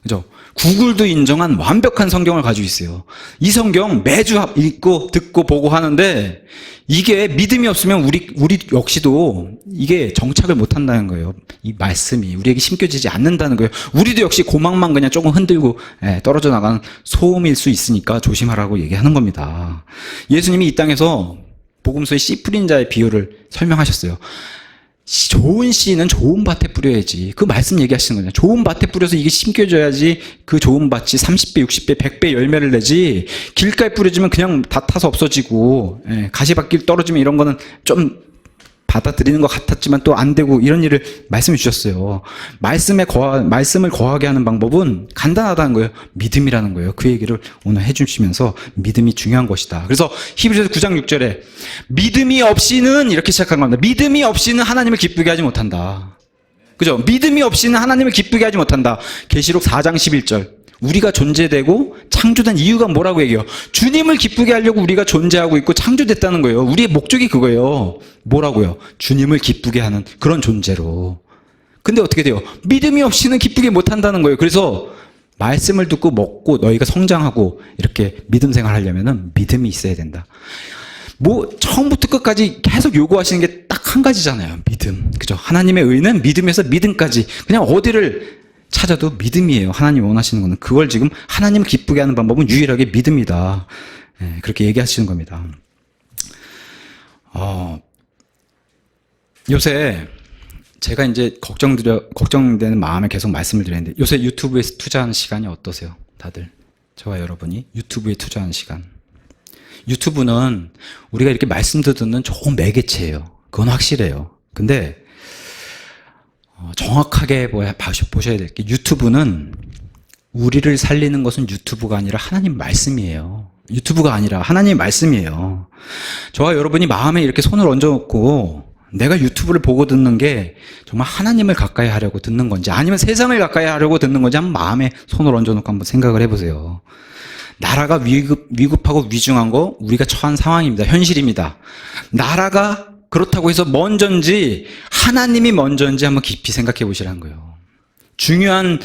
그죠? 구글도 인정한 완벽한 성경을 가지고 있어요. 이 성경 매주 읽고 듣고 보고 하는데 이게 믿음이 없으면 우리 역시도 이게 정착을 못 한다는 거예요. 이 말씀이 우리에게 심겨지지 않는다는 거예요. 우리도 역시 고막만 그냥 조금 흔들고 떨어져 나가는 소음일 수 있으니까 조심하라고 얘기하는 겁니다. 예수님이 이 땅에서 복음서의 씨 뿌린 자의 비유를 설명하셨어요. 좋은 씨는 좋은 밭에 뿌려야지. 그 말씀 얘기하시는 거냐. 좋은 밭에 뿌려서 이게 심겨져야지 그 좋은 밭이 30배, 60배, 100배 열매를 내지. 길가에 뿌려지면 그냥 다 타서 없어지고, 가시밭길 떨어지면 이런 거는 좀 받아들이는 것 같았지만 또 안 되고 이런 일을 말씀해 주셨어요. 말씀을 거하게 하는 방법은 간단하다는 거예요. 믿음이라는 거예요. 그 얘기를 오늘 해주시면서 믿음이 중요한 것이다. 그래서 히브리서 9장 6절에 믿음이 없이는 이렇게 시작한 겁니다. 믿음이 없이는 하나님을 기쁘게 하지 못한다. 그죠? 믿음이 없이는 하나님을 기쁘게 하지 못한다. 계시록 4장 11절. 우리가 존재되고 창조된 이유가 뭐라고 얘기해요? 주님을 기쁘게 하려고 우리가 존재하고 있고 창조됐다는 거예요. 우리의 목적이 그거예요. 뭐라고요? 주님을 기쁘게 하는 그런 존재로. 근데 어떻게 돼요? 믿음이 없이는 기쁘게 못한다는 거예요. 그래서 말씀을 듣고 먹고 너희가 성장하고 이렇게 믿음 생활하려면 믿음이 있어야 된다. 처음부터 끝까지 계속 요구하시는 게 딱 한 가지잖아요. 믿음. 그죠? 하나님의 의는 믿음에서 믿음까지. 그냥 어디를 찾아도 믿음이에요. 하나님 원하시는 거는. 그걸 지금 하나님을 기쁘게 하는 방법은 유일하게 믿음이다. 그렇게 얘기하시는 겁니다. 요새 제가 이제 걱정되는 마음에 계속 말씀을 드리는데 요새 유튜브에 투자하는 시간이 어떠세요? 다들. 저와 여러분이 유튜브에 투자하는 시간. 유튜브는 우리가 이렇게 말씀도 듣는 좋은 매개체예요. 그건 확실해요. 근데 정확하게 보셔야 될 게, 유튜브는 우리를 살리는 것은 유튜브가 아니라 하나님 말씀이에요. 유튜브가 아니라 하나님 말씀이에요. 저와 여러분이 마음에 이렇게 손을 얹어놓고 내가 유튜브를 보고 듣는 게 정말 하나님을 가까이 하려고 듣는 건지 아니면 세상을 가까이 하려고 듣는 건지 한번 마음에 손을 얹어놓고 한번 생각을 해보세요. 나라가 위급하고 위중한 거 우리가 처한 상황입니다. 현실입니다. 나라가 그렇다고 해서 먼저인지 하나님이 먼저인지 한번 깊이 생각해 보시라는 거예요. 중요한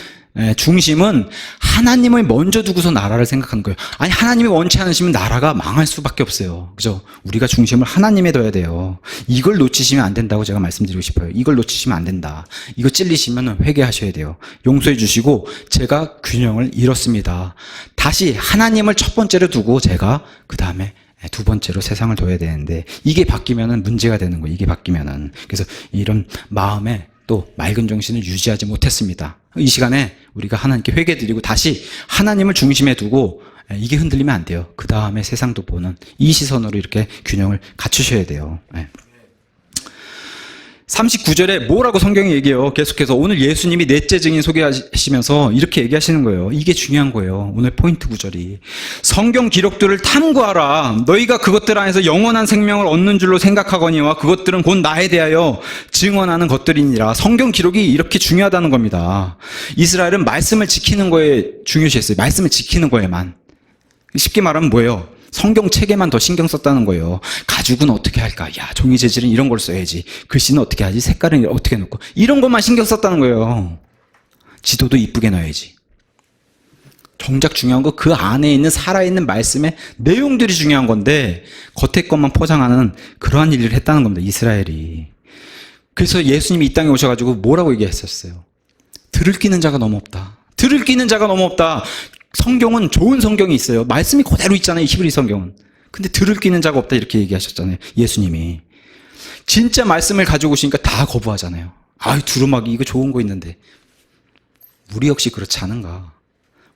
중심은 하나님을 먼저 두고서 나라를 생각하는 거예요. 아니, 하나님이 원치 않으시면 나라가 망할 수밖에 없어요. 그죠? 우리가 중심을 하나님에 둬야 돼요. 이걸 놓치시면 안 된다고 제가 말씀드리고 싶어요. 이걸 놓치시면 안 된다. 이거 찔리시면 회개하셔야 돼요. 용서해 주시고, 제가 균형을 잃었습니다. 다시 하나님을 첫 번째로 두고 제가 그 다음에 두 번째로 세상을 둬야 되는데, 이게 바뀌면은 문제가 되는 거예요. 이게 바뀌면은. 그래서 이런 마음에 또 맑은 정신을 유지하지 못했습니다. 이 시간에 우리가 하나님께 회개드리고 다시 하나님을 중심에 두고, 이게 흔들리면 안 돼요. 그 다음에 세상도 보는 이 시선으로 이렇게 균형을 갖추셔야 돼요. 39절에 뭐라고 성경이 얘기해요? 계속해서 오늘 예수님이 넷째 증인 소개하시면서 이렇게 얘기하시는 거예요. 이게 중요한 거예요. 오늘 포인트 구절이. 성경 기록들을 탐구하라. 너희가 그것들 안에서 영원한 생명을 얻는 줄로 생각하거니와 그것들은 곧 나에 대하여 증언하는 것들이니라. 성경 기록이 이렇게 중요하다는 겁니다. 이스라엘은 말씀을 지키는 거에 중요시했어요. 말씀을 지키는 거에만. 쉽게 말하면 뭐예요? 성경 체계만 더 신경 썼다는 거예요. 가죽은 어떻게 할까? 야, 종이 재질은 이런 걸 써야지. 글씨는 어떻게 하지? 색깔은 어떻게 넣고. 이런 것만 신경 썼다는 거예요. 지도도 이쁘게 넣어야지. 정작 중요한 거 그 안에 있는 살아있는 말씀의 내용들이 중요한 건데 겉에 것만 포장하는 그러한 일을 했다는 겁니다. 이스라엘이. 그래서 예수님이 이 땅에 오셔가지고 뭐라고 얘기했었어요? 들을 끼는 자가 너무 없다. 들을 끼는 자가 너무 없다. 성경은 좋은 성경이 있어요. 말씀이 그대로 있잖아요. 히브리 성경은. 근데 들을 끼는 자가 없다 이렇게 얘기하셨잖아요. 예수님이. 진짜 말씀을 가지고 오시니까 다 거부하잖아요. 아유, 두루마기 이거 좋은 거 있는데. 우리 역시 그렇지 않은가.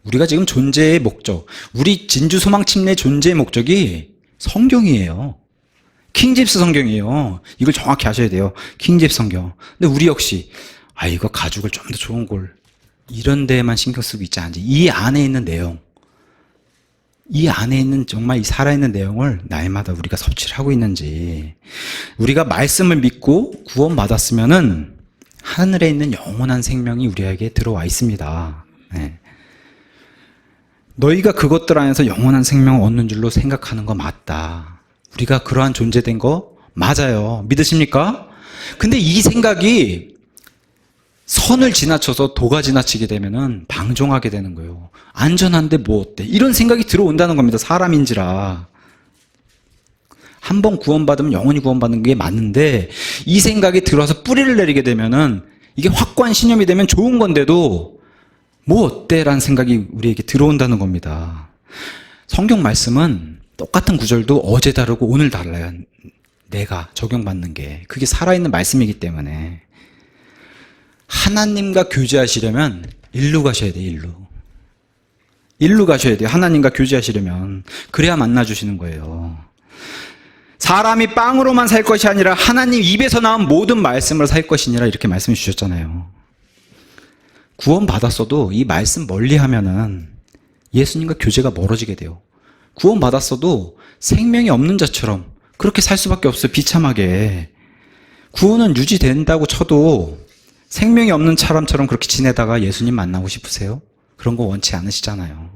우리가 지금 존재의 목적, 우리 진주소망침례 존재의 목적이 성경이에요. 킹집스 성경이에요. 이걸 정확히 아셔야 돼요. 킹집스 성경. 근데 우리 역시 이거 가죽을 좀 더 좋은 걸 이런 데에만 신경 쓰고 있지 않은지, 이 안에 있는 내용, 이 안에 있는 정말 이 살아있는 내용을 날마다 우리가 섭취를 하고 있는지. 우리가 말씀을 믿고 구원받았으면은 하늘에 있는 영원한 생명이 우리에게 들어와 있습니다. 네. 너희가 그것들 안에서 영원한 생명을 얻는 줄로 생각하는 거 맞다. 우리가 그러한 존재된 거 맞아요. 믿으십니까? 근데 이 생각이 선을 지나쳐서 도가 지나치게 되면은 방종하게 되는 거예요. 안전한데 뭐 어때? 이런 생각이 들어온다는 겁니다. 사람인지라. 한 번 구원받으면 영원히 구원받는 게 맞는데 이 생각이 들어와서 뿌리를 내리게 되면은 이게 확고한 신념이 되면 좋은 건데도 뭐 어때? 라는 생각이 우리에게 들어온다는 겁니다. 성경 말씀은 똑같은 구절도 어제 다르고 오늘 달라요. 내가 적용받는 게. 그게 살아있는 말씀이기 때문에. 하나님과 교제하시려면 일루 가셔야 돼요. 일루 가셔야 돼요. 하나님과 교제하시려면. 그래야 만나주시는 거예요. 사람이 빵으로만 살 것이 아니라 하나님 입에서 나온 모든 말씀으로 살 것이니라 이렇게 말씀해 주셨잖아요. 구원 받았어도 이 말씀 멀리하면은 예수님과 교제가 멀어지게 돼요. 구원 받았어도 생명이 없는 자처럼 그렇게 살 수밖에 없어요. 비참하게. 구원은 유지된다고 쳐도 생명이 없는 사람처럼 그렇게 지내다가 예수님 만나고 싶으세요? 그런 거 원치 않으시잖아요.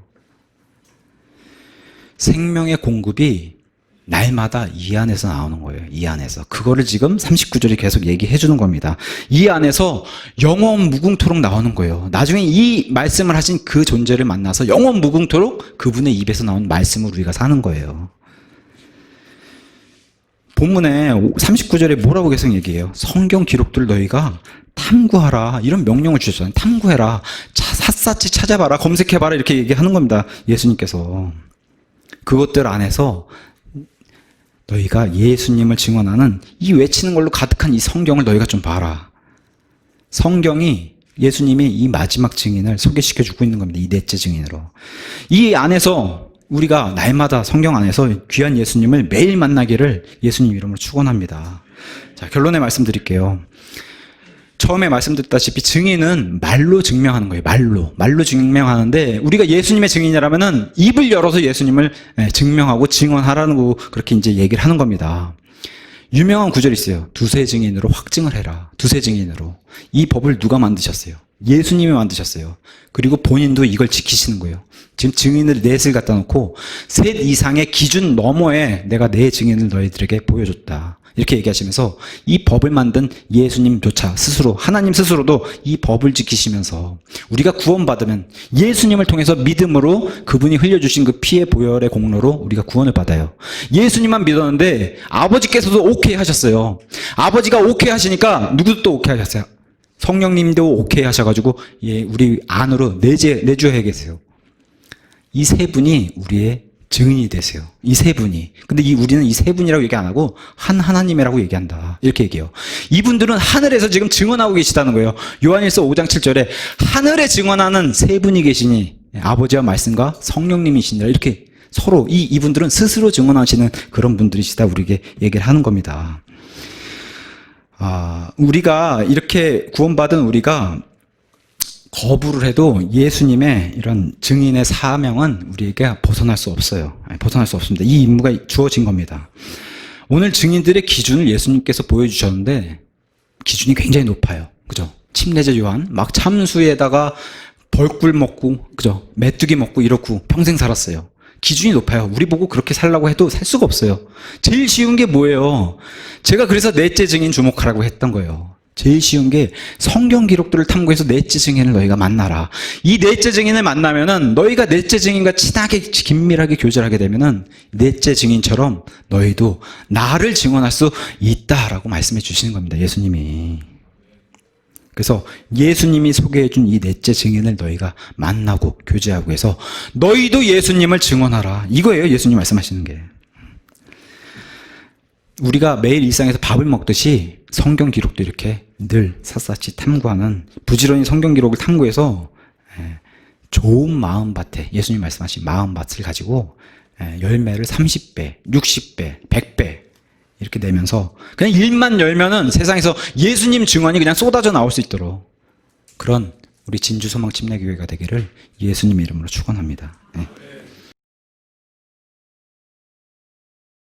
생명의 공급이 날마다 이 안에서 나오는 거예요. 이 안에서. 그거를 지금 39절이 계속 얘기해 주는 겁니다. 이 안에서 영원 무궁토록 나오는 거예요. 나중에 이 말씀을 하신 그 존재를 만나서 영원 무궁토록 그분의 입에서 나온 말씀을 우리가 사는 거예요. 본문에 39절에 뭐라고 계속 얘기해요? 성경 기록들 너희가 탐구하라. 이런 명령을 주셨잖아요. 탐구해라. 샅샅이 찾아봐라. 검색해봐라. 이렇게 얘기하는 겁니다. 예수님께서. 그것들 안에서 너희가 예수님을 증언하는 이 외치는 걸로 가득한 이 성경을 너희가 좀 봐라. 성경이 예수님이 이 마지막 증인을 소개시켜주고 있는 겁니다. 이 넷째 증인으로. 이 안에서 우리가 날마다 성경 안에서 귀한 예수님을 매일 만나기를 예수님 이름으로 축원합니다. 자, 결론의 말씀드릴게요. 처음에 말씀드렸다시피 증인은 말로 증명하는 거예요. 말로 증명하는데, 우리가 예수님의 증인이라면은 입을 열어서 예수님을 증명하고 증언하라는 거, 그렇게 이제 얘기를 하는 겁니다. 유명한 구절이 있어요. 두세 증인으로 확증을 해라. 두세 증인으로. 이 법을 누가 만드셨어요? 예수님이 만드셨어요. 그리고 본인도 이걸 지키시는 거예요. 지금 증인을 넷을 갖다 놓고 셋 이상의 기준 너머에 내가 내 증인을 너희들에게 보여줬다. 이렇게 얘기하시면서 이 법을 만든 예수님조차 스스로, 하나님 스스로도 이 법을 지키시면서 우리가 구원받으면 예수님을 통해서 믿음으로 그분이 흘려주신 그 피의 보혈의 공로로 우리가 구원을 받아요. 예수님만 믿었는데 아버지께서도 오케이 하셨어요. 아버지가 오케이 하시니까 누구도 또 오케이 하셨어요. 성령님도 오케이 하셔가지고 우리 안으로 내주어야 계세요. 이 세 분이 우리의 증인이 되세요. 이 세 분이. 근데 우리는 이 세 분이라고 얘기 안 하고 한 하나님이라고 얘기한다. 이렇게 얘기해요. 이분들은 하늘에서 지금 증언하고 계시다는 거예요. 요한일서 5장 7절에 하늘에 증언하는 세 분이 계시니 아버지와 말씀과 성령님이시니라. 이렇게 서로 이분들은 스스로 증언하시는 그런 분들이시다. 우리에게 얘기를 하는 겁니다. 우리가 이렇게 구원받은 우리가 거부를 해도 예수님의 이런 증인의 사명은 우리에게 벗어날 수 없어요. 벗어날 수 없습니다. 이 임무가 주어진 겁니다. 오늘 증인들의 기준을 예수님께서 보여주셨는데 기준이 굉장히 높아요. 그죠? 침례자 요한 막 참수에다가 벌꿀 먹고, 그죠? 메뚜기 먹고 이렇고 평생 살았어요. 기준이 높아요. 우리 보고 그렇게 살라고 해도 살 수가 없어요. 제일 쉬운 게 뭐예요? 제가 그래서 넷째 증인 주목하라고 했던 거예요. 제일 쉬운 게 성경 기록들을 탐구해서 넷째 증인을 너희가 만나라. 이 넷째 증인을 만나면은 너희가 넷째 증인과 친하게 긴밀하게 교제를 하게 되면은 넷째 증인처럼 너희도 나를 증언할 수 있다라고 말씀해 주시는 겁니다. 예수님이. 그래서 예수님이 소개해 준 이 넷째 증인을 너희가 만나고 교제하고 해서 너희도 예수님을 증언하라. 이거예요. 예수님 말씀하시는 게. 우리가 매일 일상에서 밥을 먹듯이 성경 기록도 이렇게 늘 샅샅이 탐구하는, 부지런히 성경 기록을 탐구해서 좋은 마음밭에, 예수님 말씀하신 마음밭을 가지고 열매를 30배, 60배, 100배 이렇게 내면서 그냥 일만 열면은 세상에서 예수님 증언이 그냥 쏟아져 나올 수 있도록 그런 우리 진주소망침례교회가 되기를 예수님 이름으로 축원합니다. 네.